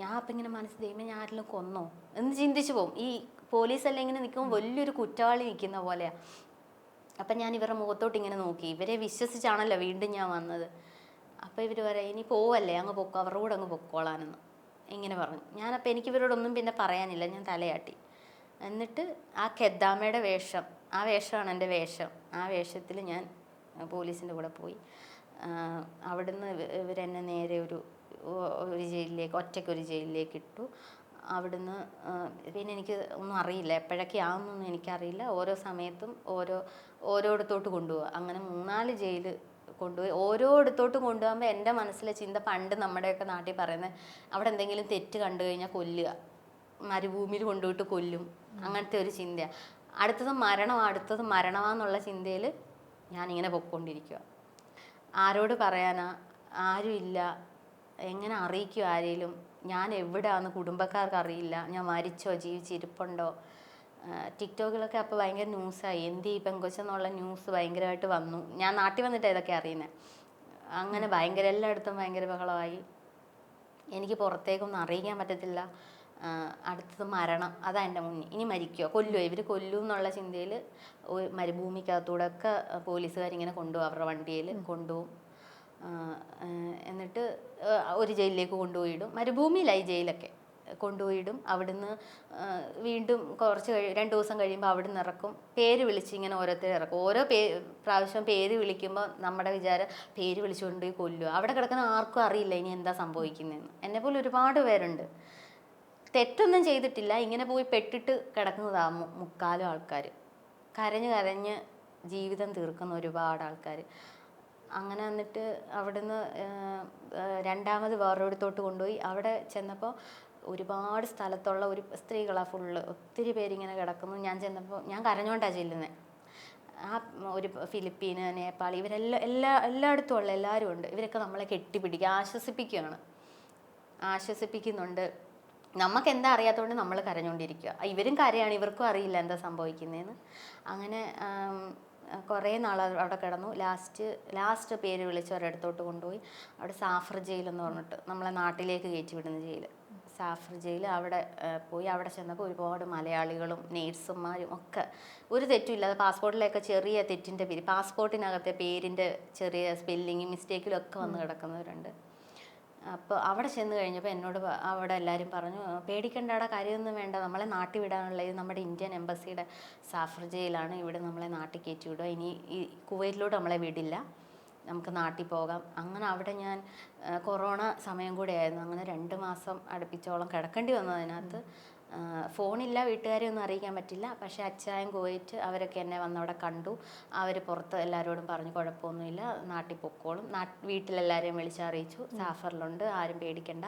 ഞാൻ അപ്പം ഇങ്ങനെ മനസ്സ് ദൈവമേ ഞാൻ ആരെങ്കിലും കൊന്നോ എന്ന് ചിന്തിച്ചു പോകും. ഈ പോലീസെല്ലാം ഇങ്ങനെ നിൽക്കുമ്പോൾ വലിയൊരു കുറ്റവാളി നിൽക്കുന്ന പോലെയാണ്. അപ്പം ഞാൻ ഇവരുടെ മുഖത്തോട്ട് ഇങ്ങനെ നോക്കി, ഇവരെ വിശ്വസിച്ചാണല്ലോ വീണ്ടും ഞാൻ വന്നത്. അപ്പോൾ ഇവർ പറയാം ഇനി പോവല്ലേ, അങ്ങ് പൊക്കോ, അവരുടെ കൂടെ അങ്ങ് പൊക്കോളാനെന്ന് ഇങ്ങനെ പറഞ്ഞു. ഞാനപ്പോൾ എനിക്ക് ഇവരോടൊന്നും പിന്നെ പറയാനില്ല, ഞാൻ തലയാട്ടി. എന്നിട്ട് ആ ഖെദ്ദാമയുടെ ആ വേഷമാണ് എൻ്റെ വേഷം. ആ വേഷത്തിൽ ഞാൻ പോലീസിൻ്റെ കൂടെ പോയി. അവിടുന്ന് ഇവരെന്നെ നേരെ ഒരു ജയിലിലേക്ക്, ഒറ്റയ്ക്കൊരു ജയിലിലേക്ക് ഇട്ടു. അവിടുന്ന് പിന്നെ എനിക്ക് ഒന്നും അറിയില്ല, എപ്പോഴൊക്കെ ആവുന്നൊന്നും എനിക്കറിയില്ല. ഓരോ സമയത്തും ഓരോയിടത്തോട്ട് കൊണ്ടുപോവുക. അങ്ങനെ 3-4 ജയിൽ കൊണ്ടുപോയി. ഓരോയിടത്തോട്ട് കൊണ്ടുപോകുമ്പോൾ എൻ്റെ മനസ്സിലെ ചിന്ത, പണ്ട് നമ്മുടെയൊക്കെ നാട്ടിൽ പറയുന്നത് അവിടെ എന്തെങ്കിലും തെറ്റ് കണ്ടു കഴിഞ്ഞാൽ കൊല്ലുക, മരുഭൂമിയിൽ കൊണ്ടുപോയിട്ട് കൊല്ലും, അങ്ങനത്തെ ഒരു ചിന്തയാണ്. അടുത്തത് മരണമാന്നുള്ള ചിന്തയിൽ ഞാനിങ്ങനെ പൊയ്ക്കൊണ്ടിരിക്കുക. ആരോട് പറയാനാ, ആരുമില്ല, എങ്ങനെ അറിയിക്കും ആരെങ്കിലും, ഞാൻ എവിടെയാണെന്ന് കുടുംബക്കാർക്ക് അറിയില്ല, ഞാൻ മരിച്ചോ ജീവിച്ചിരിപ്പുണ്ടോ. ടിക്ടോക്കിലൊക്കെ അപ്പോൾ ഭയങ്കര ന്യൂസായി, എന്ത് ഈ പെങ്കൊച്ചെന്നുള്ള ന്യൂസ് ഭയങ്കരമായിട്ട് വന്നു. ഞാൻ നാട്ടിൽ വന്നിട്ട് ഇതൊക്കെ അറിയുന്നത്. അങ്ങനെ ഭയങ്കര എല്ലായിടത്തും ഭയങ്കര ബഹളമായി. എനിക്ക് പുറത്തേക്കൊന്നും അറിയിക്കാൻ പറ്റത്തില്ല. അടുത്തത് മരണം, അതാ എൻ്റെ മുന്നിൽ. ഇനി കൊല്ലുമോ, ഇവർ കൊല്ലും എന്നുള്ള ചിന്തയിൽ മരുഭൂമിക്കകത്തൂടെ ഒക്കെ പോലീസുകാരിങ്ങനെ കൊണ്ടുപോകും, അവരുടെ വണ്ടിയിൽ കൊണ്ടുപോകും. എന്നിട്ട് ഒരു ജയിലിലേക്ക് കൊണ്ടുപോയിടും. മരുഭൂമിയിലായി ജയിലൊക്കെ, കൊണ്ടുപോയിടും. അവിടുന്ന് വീണ്ടും 2 ദിവസം കഴിയുമ്പോൾ അവിടുന്ന് ഇറക്കും. പേര് വിളിച്ച് ഇങ്ങനെ ഓരോരുത്തരെ ഇറക്കും. ഓരോ പ്രാവശ്യം പേര് വിളിക്കുമ്പോൾ നമ്മുടെ വിചാരം പേര് വിളിച്ചുകൊണ്ട് കൊല്ലുക. അവിടെ കിടക്കുന്ന ആർക്കും അറിയില്ല ഇനി എന്താ സംഭവിക്കുന്നതെന്ന്. എന്നെപ്പോലെ ഒരുപാട് പേരുണ്ട്, തെറ്റൊന്നും ചെയ്തിട്ടില്ല, ഇങ്ങനെ പോയി പെട്ടിട്ട് കിടക്കുന്നതാണ് 3/4 ആൾക്കാർ. കരഞ്ഞ് ജീവിതം തീർക്കുന്ന ഒരുപാട് ആൾക്കാർ. അങ്ങനെ എന്നിട്ട് അവിടുന്ന് രണ്ടാമത് വേറൊരിടത്തോട്ട് കൊണ്ടുപോയി. അവിടെ ചെന്നപ്പോൾ ഒരുപാട് സ്ഥലത്തുള്ള ഒരു സ്ത്രീകളാണ് ഫുള്ള്, ഒത്തിരി പേരിങ്ങനെ കിടക്കുന്നു. ഞാൻ ചെന്നപ്പോൾ ഞാൻ കരഞ്ഞോണ്ടാണ് ചെല്ലുന്നത്. ആ ഒരു ഫിലിപ്പീന്, നേപ്പാൾ, ഇവരെല്ലാം എല്ലായിടത്തും ഉള്ള എല്ലാവരും ഉണ്ട്. ഇവരൊക്കെ നമ്മളെ കെട്ടിപ്പിടിക്കുക, ആശ്വസിപ്പിക്കുന്നുണ്ട്. നമുക്ക് എന്താ അറിയാത്തതുകൊണ്ട് നമ്മൾ കരഞ്ഞുകൊണ്ടിരിക്കുക. ഇവരും കരയാണ്, ഇവർക്കും അറിയില്ല എന്താ സംഭവിക്കുന്നതെന്ന്. അങ്ങനെ കുറേ നാൾ അവിടെ കിടന്നു. ലാസ്റ്റ് പേര് വിളിച്ച് ഒരിടത്തോട്ട് കൊണ്ടുപോയി. അവിടെ സാഫർ ജയിൽ എന്ന് പറഞ്ഞിട്ട് നമ്മളെ നാട്ടിലേക്ക് കയറ്റി വിടുന്ന ജയിൽ, സാഫർ ജയിൽ. അവിടെ പോയി. അവിടെ ചെന്നപ്പോൾ ഒരുപാട് മലയാളികളും നേഴ്സുമാരും ഒക്കെ ഒരു തെറ്റുമില്ലാതെ, പാസ്പോർട്ടിലൊക്കെ ചെറിയ തെറ്റിൻ്റെ പേര്, പാസ്പോർട്ടിനകത്തെ പേരിൻ്റെ ചെറിയ സ്പെല്ലിങ് മിസ്റ്റേക്കിലൊക്കെ വന്ന് കിടക്കുന്നവരുണ്ട്. അപ്പോൾ അവിടെ ചെന്ന് കഴിഞ്ഞപ്പോൾ എന്നോട് അവിടെ എല്ലാവരും പറഞ്ഞു, പേടിക്കേണ്ടയുടെ കാര്യമൊന്നും വേണ്ട, നമ്മളെ നാട്ടിൽ വിടാനുള്ള ഇത് നമ്മുടെ ഇന്ത്യൻ എംബസിയുടെ സാഫർ ജയിലാണ്, ഇവിടെ നമ്മളെ നാട്ടിൽ കയറ്റി വിടുക, ഇനി ഈ കുവൈറ്റിലോട്ട് നമ്മളെ വിടില്ല, നമുക്ക് നാട്ടിൽ പോകാം. അങ്ങനെ അവിടെ ഞാൻ കൊറോണ സമയം കൂടെ ആയിരുന്നു. അങ്ങനെ 2 മാസം അടുപ്പിച്ചോളം കിടക്കേണ്ടി വന്നു. അതിനകത്ത് ഫോണില്ല, വീട്ടുകാരെ ഒന്നും അറിയിക്കാൻ പറ്റില്ല. പക്ഷേ അച്ചായൻ കുവൈറ്റ് അവരൊക്കെ എന്നെ വന്നവിടെ കണ്ടു. അവർ പുറത്ത് എല്ലാവരോടും പറഞ്ഞു കുഴപ്പമൊന്നുമില്ല, നാട്ടിൽ പൊക്കോളും. വീട്ടിലെല്ലാവരെയും വിളിച്ചറിയിച്ചു, സാഫറിലുണ്ട്, ആരും പേടിക്കണ്ട,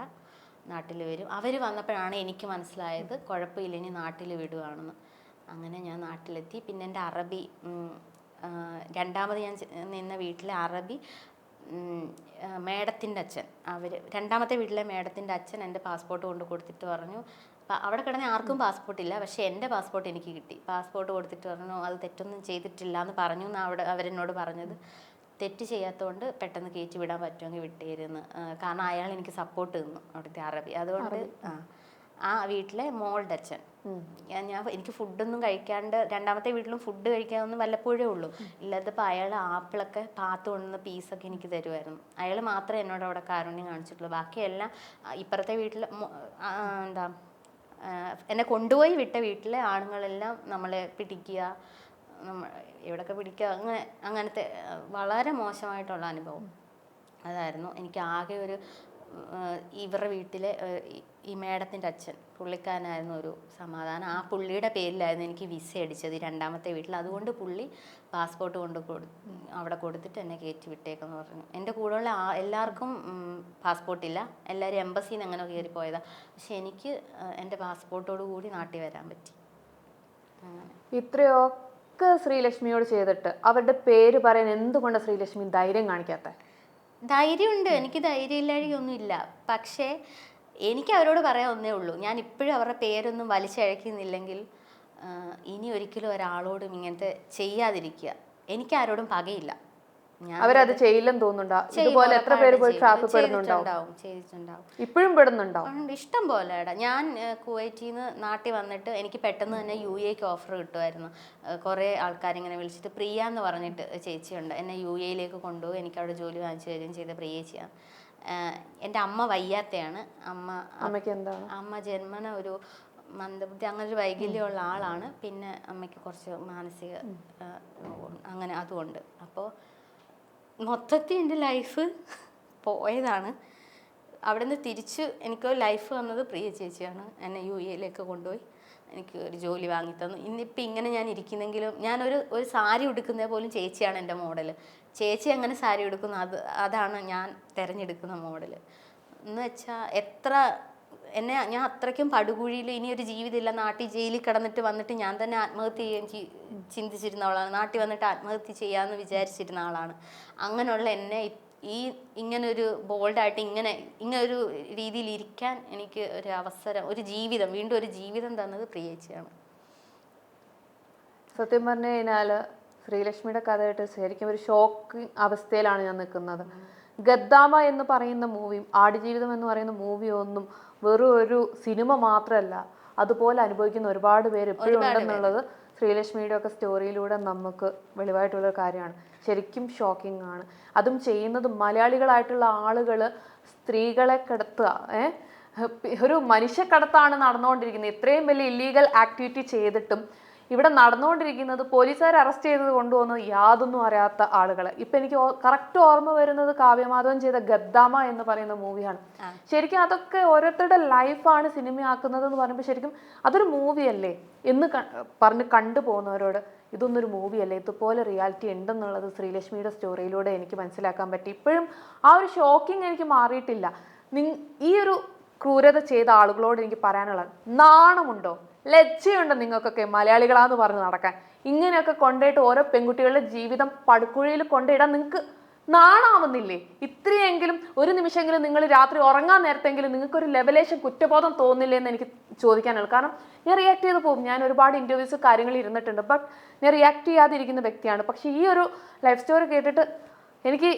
നാട്ടിൽ വരും. അവർ വന്നപ്പോഴാണ് എനിക്ക് മനസ്സിലായത് കുഴപ്പമില്ല, ഇനി നാട്ടിൽ വിടുകയാണെന്ന്. അങ്ങനെ ഞാൻ നാട്ടിലെത്തി. പിന്നെ എൻ്റെ അറബി, രണ്ടാമത് ഞാൻ നിന്ന വീട്ടിലെ അറബി മേഡത്തിൻ്റെ അച്ഛൻ, രണ്ടാമത്തെ വീട്ടിലെ മേഡത്തിൻ്റെ അച്ഛൻ എൻ്റെ പാസ്പോർട്ട് കൊണ്ട് കൊടുത്തിട്ട് പറഞ്ഞു, അവിടെ കിടന്ന ആർക്കും പാസ്പോർട്ടില്ല, പക്ഷേ എൻ്റെ പാസ്പോർട്ട് എനിക്ക് കിട്ടി. പാസ്പോർട്ട് കൊടുത്തിട്ട് പറഞ്ഞു അത് തെറ്റൊന്നും ചെയ്തിട്ടില്ല എന്ന് പറഞ്ഞു. അവരെന്നോട് പറഞ്ഞത് തെറ്റ് ചെയ്യാത്തതുകൊണ്ട് പെട്ടെന്ന് കയറ്റി വിടാൻ പറ്റുമെങ്കിൽ വിട്ടേരുന്ന്. കാരണം അയാൾ എനിക്ക് സപ്പോർട്ട് തന്നു, അവിടുത്തെ അറബി. അതുകൊണ്ട് ആ വീട്ടിലെ മോളുടെ അച്ഛൻ, എനിക്ക് ഫുഡൊന്നും കഴിക്കാണ്ട്, രണ്ടാമത്തെ വീട്ടിലും ഫുഡ് കഴിക്കാനൊന്നും വല്ലപ്പോഴേ ഉള്ളൂ. ഇല്ലാത്തപ്പോൾ അയാൾ ആപ്പിളൊക്കെ പാത്ത് കൊണ്ടുവന്ന പീസൊക്കെ എനിക്ക് തരുമായിരുന്നു. അയാൾ മാത്രമേ എന്നോട് അവിടെ കാരുണ്യം കാണിച്ചിട്ടുള്ളൂ. ബാക്കിയെല്ലാം ഇപ്പുറത്തെ വീട്ടിൽ എന്നെ കൊണ്ടുപോയി വിട്ട വീട്ടിലെ ആണുങ്ങളെല്ലാം നമ്മളെ പിടിക്കുക, എവിടെയൊക്കെ പിടിക്കുക, അങ്ങനത്തെ വളരെ മോശമായിട്ടുള്ള അനുഭവം അതായിരുന്നു. എനിക്ക് ആകെ ഒരു ഇവരുടെ വീട്ടിലെ ഈ മേഡത്തിൻ്റെ അച്ഛൻ, പുള്ളിക്കാരനായിരുന്നു ഒരു സമാധാനം. ആ പുള്ളിയുടെ പേരിലായിരുന്നു എനിക്ക് വിസ അടിച്ചത് ഈ രണ്ടാമത്തെ വീട്ടിൽ. അതുകൊണ്ട് പുള്ളി പാസ്പോർട്ട് അവിടെ കൊടുത്തിട്ട് എന്നെ കയറ്റി വിട്ടേക്കെന്ന് പറഞ്ഞു. എൻ്റെ കൂടെയുള്ള എല്ലാവർക്കും പാസ്പോർട്ടില്ല, എല്ലാവരും എംബസിയിൽ നിന്ന് അങ്ങനെ കയറി പോയതാണ്. പക്ഷെ എനിക്ക് എൻ്റെ പാസ്പോർട്ടോട് കൂടി നാട്ടിൽ വരാൻ പറ്റി. അങ്ങനെ ഇത്രയൊക്കെ ശ്രീലക്ഷ്മിയോട് ചെയ്തിട്ട് അവരുടെ പേര് പറയാൻ എന്തുകൊണ്ട് ശ്രീലക്ഷ്മി ധൈര്യം കാണിക്കാത്ത? ധൈര്യമുണ്ട്, എനിക്ക് ധൈര്യമില്ലാഴികയൊന്നും ഇല്ല. പക്ഷേ എനിക്ക് അവരോട് പറയാൻ ഒന്നേ ഉള്ളൂ, ഞാൻ ഇപ്പോഴും അവരുടെ പേരൊന്നും വലിച്ചഴക്കുന്നില്ലെങ്കിൽ ഇനി ഒരിക്കലും ഒരാളോടും ഇങ്ങനത്തെ ചെയ്യാതിരിക്കുക. എനിക്ക് ആരോടും പകയില്ല. അവരത് ചെയ്യില്ലെന്ന് തോന്നുന്നുണ്ടോ? ഇതുപോലെ എത്ര പേര് പോയി ട്രാപ്പ് പെടുന്നുണ്ടാവും? ഇപ്പോഴും പെടുന്നുണ്ടാവും, ഇഷ്ടം പോലെ. ഞാൻ കുവൈറ്റിൽ നിന്ന് നാട്ടിൽ വന്നിട്ട് എനിക്ക് പെട്ടെന്ന് തന്നെ UAE ഓഫർ കിട്ടുമായിരുന്നു. കുറേ ആൾക്കാരിങ്ങനെ വിളിച്ചിട്ട്, പ്രിയ എന്ന് പറഞ്ഞിട്ട് ചേച്ചിയുണ്ട്, എന്നെ UAE കൊണ്ടുപോയി എനിക്ക് അവിടെ ജോലി വാങ്ങിച്ചു തരികയും ചെയ്ത പ്രിയ ചേച്ചിയാണ്. എൻ്റെ അമ്മ വയ്യാത്തയാണ്. അമ്മയ്ക്ക് എന്താണ്? അമ്മ ജന്മന ഒരു മന്ദബുദ്ധി, അങ്ങനെ ഒരു വൈകല്യമുള്ള ആളാണ്. പിന്നെ അമ്മയ്ക്ക് കുറച്ച് മാനസിക അങ്ങനെ അതുകൊണ്ട്. അപ്പോൾ മൊത്തത്തിൽ എൻ്റെ ലൈഫ് പോയതാണ്. അവിടെ നിന്ന് തിരിച്ച് എനിക്ക് ലൈഫ് വന്നത് പ്രിയ ചേച്ചിയാണ്. എന്നെ UAE കൊണ്ടുപോയി എനിക്ക് ഒരു ജോലി വാങ്ങിത്തന്നു. ഇന്നിപ്പോൾ ഇങ്ങനെ ഞാൻ ഇരിക്കുന്നെങ്കിലും, ഞാനൊരു സാരി ഉടുക്കുന്നത് പോലും ചേച്ചിയാണ് എൻ്റെ മോഡൽ. ചേച്ചി അങ്ങനെ സാരി ഉടുക്കുന്നു, അതാണ് ഞാൻ തിരഞ്ഞെടുക്കുന്ന മോഡൽ. എന്ന് വെച്ചാൽ ഞാൻ അത്രയ്ക്കും പടുകുഴിയിൽ, ഇനിയൊരു ജീവിതമില്ല, നാട്ടിൽ ജയിലിൽ കിടന്നിട്ട് വന്നിട്ട് ഞാൻ തന്നെ ആത്മഹത്യ ചെയ്യാൻ ചിന്തിച്ചിരുന്ന ആളാണ്. നാട്ടിൽ വന്നിട്ട് ആത്മഹത്യ ചെയ്യാമെന്ന് വിചാരിച്ചിരുന്ന ആളാണ്. അങ്ങനെയുള്ള എന്നെ ഇങ്ങനൊരു ബോൾഡായിട്ട് ഇങ്ങനൊരു രീതിയിൽ ഇരിക്കാൻ എനിക്ക് ഒരു അവസരം, വീണ്ടും ഒരു ജീവിതം തന്നത് പ്രിയേച്ചിയാണ്. സത്യം പറഞ്ഞു കഴിഞ്ഞാൽ ശ്രീലക്ഷ്മിയുടെ കഥയായിട്ട് ശരിക്കും ഒരു ഷോക്കിംഗ് അവസ്ഥയിലാണ് ഞാൻ നിൽക്കുന്നത്. ഗദ്ദാമ എന്ന് പറയുന്ന മൂവിയും ആടുജീവിതം എന്ന് പറയുന്ന മൂവിയും ഒന്നും വെറും ഒരു സിനിമ മാത്രമല്ല, അതുപോലെ അനുഭവിക്കുന്ന ഒരുപാട് പേര് എപ്പോഴും ഉണ്ടെന്നുള്ളത് ശ്രീലക്ഷ്മിയുടെ ഒക്കെ സ്റ്റോറിയിലൂടെ നമുക്ക് വെളിവായിട്ടുള്ള കാര്യമാണ്. ശരിക്കും ഷോക്കിംഗ് ആണ്. അതും ചെയ്യുന്നത് മലയാളികളായിട്ടുള്ള ആളുകൾ സ്ത്രീകളെ കടത്തുക, ഒരു മനുഷ്യക്കടത്താണ് നടന്നുകൊണ്ടിരിക്കുന്നത്. ഇത്രയും വലിയ ഇല്ലീഗൽ ആക്ടിവിറ്റി ചെയ്തിട്ടും ഇവിടെ നടന്നുകൊണ്ടിരിക്കുന്നത് പോലീസുകാർ അറസ്റ്റ് ചെയ്തത് കൊണ്ടുവന്നത് യാതൊന്നും അറിയാത്ത ആളുകളെ. ഇപ്പൊ എനിക്ക് കറക്റ്റ് ഓർമ്മ വരുന്നത് കാവ്യമാധവൻ ചെയ്ത ഗദ്ദാമ എന്ന് പറയുന്ന മൂവിയാണ്. ശരിക്കും അതൊക്കെ ഓരോരുത്തരുടെ ലൈഫാണ് സിനിമയാക്കുന്നത് എന്ന് പറയുമ്പോൾ ശരിക്കും അതൊരു മൂവിയല്ലേ എന്ന് പറഞ്ഞ് കണ്ടുപോകുന്നവരോട് ഇതൊന്നൊരു മൂവിയല്ല, ഇതുപോലെ റിയാലിറ്റി ഉണ്ടെന്നുള്ളത് ശ്രീലക്ഷ്മിയുടെ സ്റ്റോറിയിലൂടെ എനിക്ക് മനസ്സിലാക്കാൻ പറ്റി. ഇപ്പോഴും ആ ഒരു ഷോക്കിംഗ് എനിക്ക് മാറിയിട്ടില്ല. ഈ ഒരു ക്രൂരത ചെയ്ത ആളുകളോട് എനിക്ക് പറയാനുള്ളത്, നാണമുണ്ടോ, ലജ്ജയുണ്ടോ നിങ്ങൾക്കൊക്കെ മലയാളികളാന്ന് പറഞ്ഞ് നടക്കാൻ? ഇങ്ങനെയൊക്കെ കൊണ്ടുപോയിട്ട് ഓരോ പെൺകുട്ടികളുടെ ജീവിതം പടുക്കുഴിയിൽ കൊണ്ടിടാൻ നിങ്ങൾക്ക് നാണാവുന്നില്ലേ? ഇത്രയെങ്കിലും ഒരു നിമിഷമെങ്കിലും നിങ്ങൾ രാത്രി ഉറങ്ങാൻ നേരത്തെങ്കിലും നിങ്ങൾക്കൊരു ലെവലേഷൻ കുറ്റബോധം തോന്നില്ലേ എന്ന് എനിക്ക് ചോദിക്കാനുള്ളൂ. കാരണം ഞാൻ റിയാക്ട് ചെയ്ത് പോകും. ഞാൻ ഒരുപാട് ഇൻ്റർവ്യൂസ് കാര്യങ്ങൾ ഇരുന്നിട്ടുണ്ട്, ബട്ട് ഞാൻ റിയാക്ട് ചെയ്യാതിരിക്കുന്ന വ്യക്തിയാണ്. പക്ഷേ ഈ ഒരു ലൈഫ് സ്റ്റോറി കേട്ടിട്ട് എനിക്ക്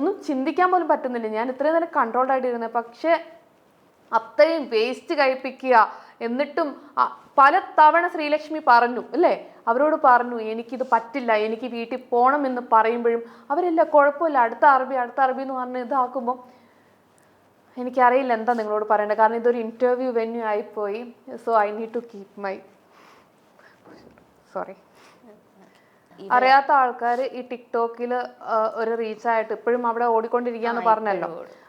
ഒന്നും ചിന്തിക്കാൻ പോലും പറ്റുന്നില്ല. ഞാൻ ഇത്രയും നേരം കൺട്രോൾഡ് ആയിട്ട് ഇരുന്നത്, പക്ഷേ അത്രയും വേസ്റ്റ് കഴിപ്പിക്കുക. എന്നിട്ടും പല തവണ ശ്രീലക്ഷ്മി പറഞ്ഞു അല്ലേ, അവരോട് പറഞ്ഞു എനിക്കിത് പറ്റില്ല, എനിക്ക് വീട്ടിൽ പോകണം എന്ന് പറയുമ്പോഴും അവരെല്ലാം കുഴപ്പമില്ല, അടുത്ത അറബി എന്ന് പറഞ്ഞ് ഇതാക്കുമ്പോൾ എനിക്കറിയില്ല എന്താ നിങ്ങളോട് പറയേണ്ടത്. കാരണം ഇതൊരു ഇൻ്റർവ്യൂ വെന്യൂ ആയിപ്പോയി. So I need to keep my sorry. അറിയാത്ത ആൾക്കാർ ഈ ടിക്ടോക്കിൽ ഒരു റീച്ചായിട്ട് ഇപ്പോഴും അവിടെ ഓടിക്കൊണ്ടിരിക്കുകയെന്ന് പറഞ്ഞല്ലോ.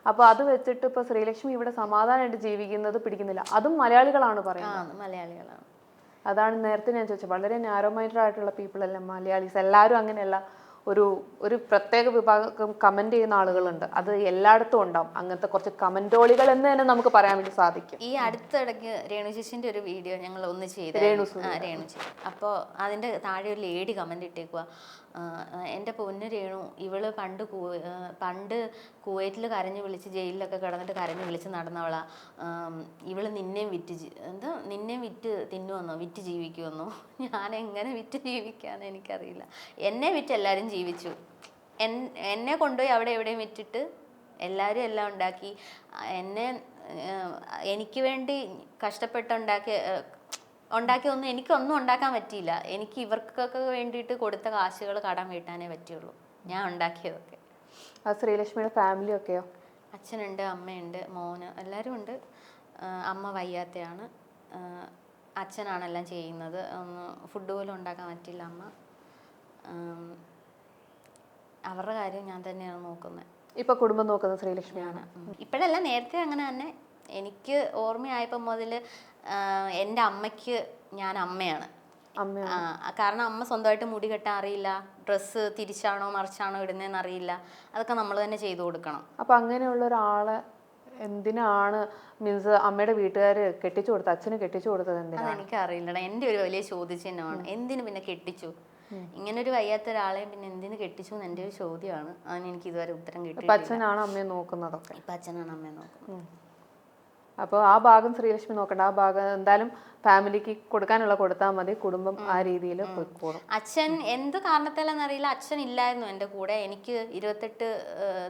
അപ്പൊ അത് വെച്ചിട്ട് ഇപ്പൊ ശ്രീലക്ഷ്മി ഇവിടെ സമാധാനമായിട്ട് ജീവിക്കുന്നത് പിടിക്കുന്നില്ല. അതും മലയാളികളാണ് പറയുന്നത്. മലയാളികളാണ്. അതാണ് നേരത്തെ ഞാൻ ചോദിച്ചത്. വളരെ നാരോ മൈൻഡഡ് ആയിട്ടുള്ള പീപ്പിൾ അല്ല മലയാളീസ്. എല്ലാവരും അങ്ങനെയല്ല. ഒരു പ്രത്യേക വിഭാഗം കമന്റ് ചെയ്യുന്ന ആളുകളുണ്ട്. അത് എല്ലായിടത്തും ഉണ്ടാവും. അങ്ങനത്തെ കുറച്ച് കമന്റോളികൾ എന്ന് തന്നെ നമുക്ക് പറയാൻ വേണ്ടി സാധിക്കും. ഈ അടുത്തിടയ്ക്ക് രേണു ചേച്ചിന്റെ ഒരു വീഡിയോ ഞങ്ങൾ ഒന്ന് ചെയ്ത് രേണു ചേച്ചി. അപ്പോൾ അതിന്റെ താഴെ ഒരു ലേഡി കമന്റ് ഇട്ടേക്കുക, എൻ്റെ പൊന്നു രേണു, ഇവള് പണ്ട് കുവൈറ്റിൽ കരഞ്ഞു വിളിച്ച് ജയിലിലൊക്കെ കിടന്നിട്ട് കരഞ്ഞു വിളിച്ച് നടന്നവളാ. ഇവള് നിന്നെയും വിറ്റ് തിന്നുവന്നോ, വിറ്റ് ജീവിക്കുമെന്നോ? ഞാൻ എങ്ങനെ വിറ്റ് ജീവിക്കാന്ന് എനിക്കറിയില്ല. എന്നെ വിറ്റ് എല്ലാവരും ജീവിച്ചു. എന്നെ കൊണ്ടുപോയി അവിടെ എവിടെയും വിറ്റിട്ട് എല്ലാവരും എല്ലാം ഉണ്ടാക്കി. എനിക്ക് വേണ്ടി ഉണ്ടാക്കിയൊന്നും എനിക്കൊന്നും ഉണ്ടാക്കാൻ പറ്റിയില്ല. എനിക്ക് ഇവർക്കൊക്കെ വേണ്ടിയിട്ട് കൊടുത്ത കാശുകൾ കടം വീട്ടാനേ പറ്റുള്ളൂ, ഞാൻ ഉണ്ടാക്കിയതൊക്കെ. ആ ശ്രീലക്ഷ്മിയുടെ ഫാമിലി ഒക്കെയോ? അച്ഛനുണ്ട്, അമ്മയുണ്ട്, മോന്, എല്ലാവരും ഉണ്ട്. അമ്മ വയ്യാത്തയാണ്. അച്ഛനാണെല്ലാം ചെയ്യുന്നത്. ഫുഡ് പോലും ഉണ്ടാക്കാൻ പറ്റില്ല അമ്മ. അവരുടെ കാര്യം ഞാൻ തന്നെയാണ് നോക്കുന്നത്. ഇപ്പൊ കുടുംബം നോക്കുന്നത് ശ്രീലക്ഷ്മിയാണ്. ഇപ്പോഴല്ല, നേരത്തെ അങ്ങനെ തന്നെ. എനിക്ക് ഓർമ്മയായപ്പോൾ മുതൽ എൻ്റെ അമ്മയ്ക്ക് ഞാൻ അമ്മയാണ്. കാരണം അമ്മ സ്വന്തമായിട്ട് മുടി കെട്ടാൻ അറിയില്ല, ഡ്രസ്സ് തിരിച്ചാണോ മറിച്ചാണോ ഇടുന്നതെന്ന് അറിയില്ല. അതൊക്കെ നമ്മൾ തന്നെ ചെയ്തു കൊടുക്കണം. അപ്പൊ അങ്ങനെയുള്ള ഒരാളെ എന്തിനാണ് മീൻസ് അമ്മയുടെ വീട്ടുകാര് കെട്ടിച്ചു കൊടുത്തത്, അച്ഛന് കെട്ടിച്ചു കൊടുത്തത് എന്തിനാണ്? അതെനിക്കറിയില്ലടാ. എൻ്റെ ഒരു വലിയ ചോദ്യചിഹ്നമാണ്. എന്തിനു പിന്നെ കെട്ടിച്ചു? ഇങ്ങനൊരു വയ്യാത്ത ഒരാളെയും പിന്നെ എന്തിനു കെട്ടിച്ചു എന്ന് എൻ്റെ ഒരു ചോദ്യമാണ്. അതിന് എനിക്ക് ഇതുവരെ ഉത്തരം കിട്ടിയിട്ടില്ല. അച്ഛനാണ് അമ്മയെ നോക്കുന്നതൊക്കെ. ഇപ്പം അച്ഛനാണ് അമ്മയെ നോക്കുന്നത്. അപ്പോൾ ആ ഭാഗം ശ്രീലക്ഷ്മി നോക്കണ്ട. ആ ഭാഗം എന്തായാലും ഫാമിലിക്ക് കൊടുക്കാനുള്ള കൊടുത്താൽ മതി. കുടുംബം ആ രീതിയിൽ പോയിക്കോളും. അച്ഛൻ എന്ത് കാരണത്താലെന്നറിയില്ല, അച്ഛൻ ഇല്ലായിരുന്നു എൻ്റെ കൂടെ. എനിക്ക് 28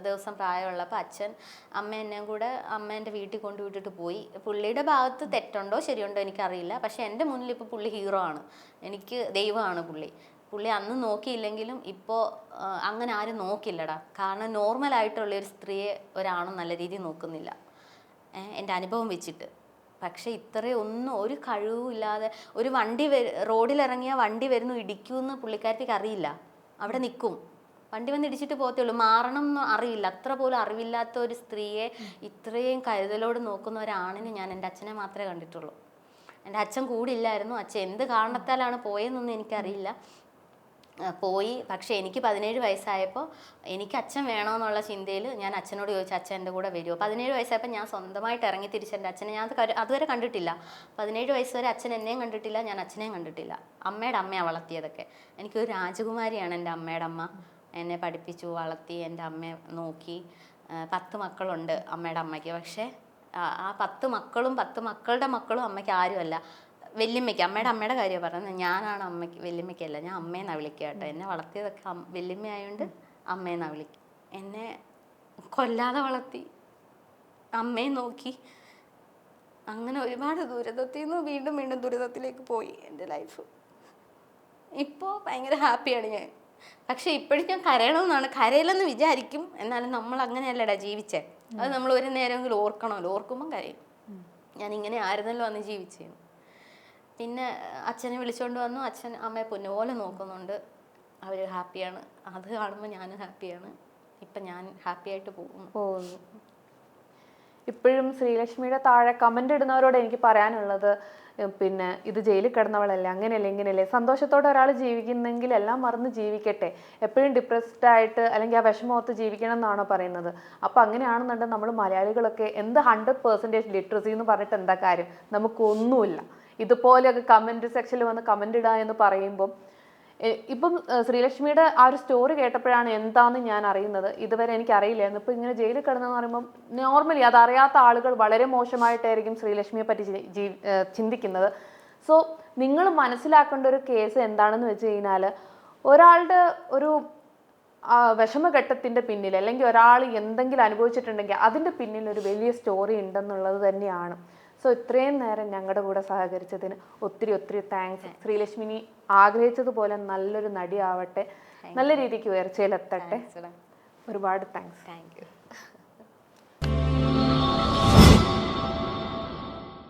ദിവസം പ്രായമുള്ളപ്പോൾ അമ്മേനെയും കൂടെ അമ്മേൻ്റെ വീട്ടിൽ കൊണ്ടുവിട്ടിട്ട് പോയി. പുള്ളിയുടെ ഭാഗത്ത് തെറ്റുണ്ടോ ശരിയുണ്ടോ എനിക്കറിയില്ല. പക്ഷെ എൻ്റെ മുന്നിൽ ഇപ്പോൾ പുള്ളി ഹീറോ ആണ്, എനിക്ക് ദൈവമാണ് പുള്ളി അന്ന് നോക്കിയില്ലെങ്കിലും ഇപ്പോൾ അങ്ങനെ ആരും നോക്കില്ലടാ. കാരണം നോർമലായിട്ടുള്ള ഒരു സ്ത്രീയെ ഒരാണും നല്ല രീതിയിൽ നോക്കുന്നില്ല, എൻ്റെ അനുഭവം വെച്ചിട്ട്. പക്ഷെ ഇത്രയൊന്നും ഒരു കഴിവില്ലാതെ ഒരു വണ്ടി റോഡിലിറങ്ങിയ വണ്ടി വരുന്നു ഇടിക്കുമെന്ന് പുള്ളിക്കാരത്തേക്ക് അറിയില്ല. അവിടെ നിൽക്കും, വണ്ടി വന്ന് ഇടിച്ചിട്ട് പോകത്തേ ഉള്ളൂ. മാറണം എന്ന് അറിയില്ല. അത്ര പോലും അറിവില്ലാത്ത ഒരു സ്ത്രീയെ ഇത്രയും കരുതലോട് നോക്കുന്ന ഒരാണിന് ഞാൻ എൻ്റെ അച്ഛനെ മാത്രമേ കണ്ടിട്ടുള്ളൂ. എൻ്റെ അച്ഛൻ കൂടില്ലായിരുന്നു. അച്ഛൻ എന്ത് കാരണത്താലാണ് പോയതെന്നൊന്നും എനിക്കറിയില്ല. പോയി. പക്ഷേ എനിക്ക് 17 വയസ്സായപ്പോൾ എനിക്ക് അച്ഛൻ വേണമെന്നുള്ള ചിന്തയിൽ ഞാൻ അച്ഛനോട് ചോദിച്ചു, അച്ഛൻ എൻ്റെ കൂടെ വരുമോ? 17 വയസ്സായപ്പോൾ ഞാൻ സ്വന്തമായിട്ട് ഇറങ്ങി തിരിച്ച് എൻ്റെ അച്ഛനെ ഞാൻ അതുവരെ കണ്ടിട്ടില്ല. 17 വയസ്സ് വരെ അച്ഛൻ എന്നെയും കണ്ടിട്ടില്ല, ഞാൻ അച്ഛനെയും കണ്ടിട്ടില്ല. അമ്മയുടെ അമ്മയാണ് വളർത്തിയതൊക്കെ. എനിക്കൊരു രാജകുമാരിയാണ് എൻ്റെ അമ്മയുടെ അമ്മ. എന്നെ പഠിപ്പിച്ചു, വളർത്തി, എൻ്റെ അമ്മയെ നോക്കി. 10 മക്കളുണ്ട് അമ്മയുടെ അമ്മയ്ക്ക്. പക്ഷേ ആ 10 മക്കളും 10 മക്കളുടെ മക്കളും അമ്മയ്ക്ക് ആരുമല്ല. വല്യമ്മയ്ക്ക്, അമ്മയുടെ കാര്യമാണ് പറഞ്ഞത്. ഞാനാണ് അമ്മയ്ക്ക്, വല്യമ്മയ്ക്കല്ല. ഞാൻ അമ്മയെന്നാണ് വിളിക്കുക കേട്ടോ. എന്നെ വളർത്തിയതൊക്കെ വല്യമ്മ ആയതുകൊണ്ട് അമ്മയെന്നാണ് വിളിക്കുക. എന്നെ കൊല്ലാതെ വളർത്തി, അമ്മയെ നോക്കി. അങ്ങനെ ഒരുപാട് ദുരിതത്തിൽ നിന്ന് വീണ്ടും ദുരിതത്തിലേക്ക് പോയി എൻ്റെ ലൈഫ്. ഇപ്പോൾ ഭയങ്കര ഹാപ്പിയാണ് ഞാൻ. പക്ഷെ ഇപ്പോഴും ഞാൻ കരയണമെന്നാണ്. കരയില്ലെന്ന് വിചാരിക്കും, എന്നാലും നമ്മൾ അങ്ങനെയല്ലടാ ജീവിച്ചേ. അത് നമ്മൾ ഒരു നേരമെങ്കിലും ഓർക്കണമല്ലോ. ഓർക്കുമ്പം കരയും. ഞാനിങ്ങനെ ആയിരുന്നല്ലോ അന്ന് ജീവിച്ചേന്ന്. പിന്നെ അച്ഛനെ വിളിച്ചുകൊണ്ട് വന്നു. അച്ഛൻ അമ്മയെ പൊന്നുപോലെ നോക്കുന്നുണ്ട്. അവർ ഹാപ്പിയാണ്. അത് കാണുമ്പോൾ ഞാനും ഹാപ്പിയാണ്. ഇപ്പം ഞാൻ ഹാപ്പി ആയിട്ട് പോകുന്നു. ഇപ്പോഴും ശ്രീലക്ഷ്മിയുടെ താഴെ കമൻ്റ് ഇടുന്നവരോട് എനിക്ക് പറയാനുള്ളത് പിന്നെ ഇത് ജയിലിൽ കിടന്നവളല്ലേ, അങ്ങനെയല്ലേ ഇങ്ങനെയല്ലേ. സന്തോഷത്തോടെ ഒരാൾ ജീവിക്കുന്നെങ്കിൽ എല്ലാം മറന്ന് ജീവിക്കട്ടെ. എപ്പോഴും ഡിപ്രസ്ഡ് ആയിട്ട് അല്ലെങ്കിൽ ആ വിഷമമൊത്ത് ജീവിക്കണം എന്നാണോ പറയുന്നത്? അപ്പോൾ അങ്ങനെയാണെന്നുണ്ടെങ്കിൽ നമ്മൾ മലയാളികളൊക്കെ എന്ത് 100% ലിറ്ററസി എന്ന് പറഞ്ഞിട്ട് എന്താ കാര്യം? നമുക്കൊന്നുമില്ല. ഇതുപോലെയൊക്കെ കമൻറ്റ് സെക്ഷനിൽ വന്ന് കമൻ്റ് ഇടുക എന്ന് പറയുമ്പം ഇപ്പം ശ്രീലക്ഷ്മിയുടെ ആ ഒരു സ്റ്റോറി കേട്ടപ്പോഴാണ് എന്താണെന്ന് ഞാൻ അറിയുന്നത്. ഇതുവരെ എനിക്ക് അറിയില്ലായിരുന്നു. ഇപ്പം ഇങ്ങനെ ജയിലിൽ കിടന്നെന്ന് പറയുമ്പം നോർമലി അതറിയാത്ത ആളുകൾ വളരെ മോശമായിട്ടായിരിക്കും ശ്രീലക്ഷ്മിയെ പറ്റി ചിന്തിക്കുന്നത്. സോ നിങ്ങൾ മനസ്സിലാക്കേണ്ട ഒരു കേസ് എന്താണെന്ന് വെച്ച് കഴിഞ്ഞാൽ, ഒരാളുടെ ഒരു വിഷമഘട്ടത്തിൻ്റെ പിന്നിൽ അല്ലെങ്കിൽ ഒരാൾ എന്തെങ്കിലും അനുഭവിച്ചിട്ടുണ്ടെങ്കിൽ അതിൻ്റെ പിന്നിൽ ഒരു വലിയ സ്റ്റോറി ഉണ്ടെന്നുള്ളത് തന്നെയാണ്. സോ ഇത്രയും നേരം ഞങ്ങളുടെ കൂടെ സഹകരിച്ചതിന് ഒത്തിരി ഒത്തിരി താങ്ക്സ്. ശ്രീലക്ഷ്മിനി ആഗ്രഹിച്ചതുപോലെ നല്ലൊരു നടിയാവട്ടെ, നല്ല രീതിക്ക് ഉയർച്ചയിലെത്തട്ടെ. ഒരുപാട് താങ്ക്സ്. Thank you.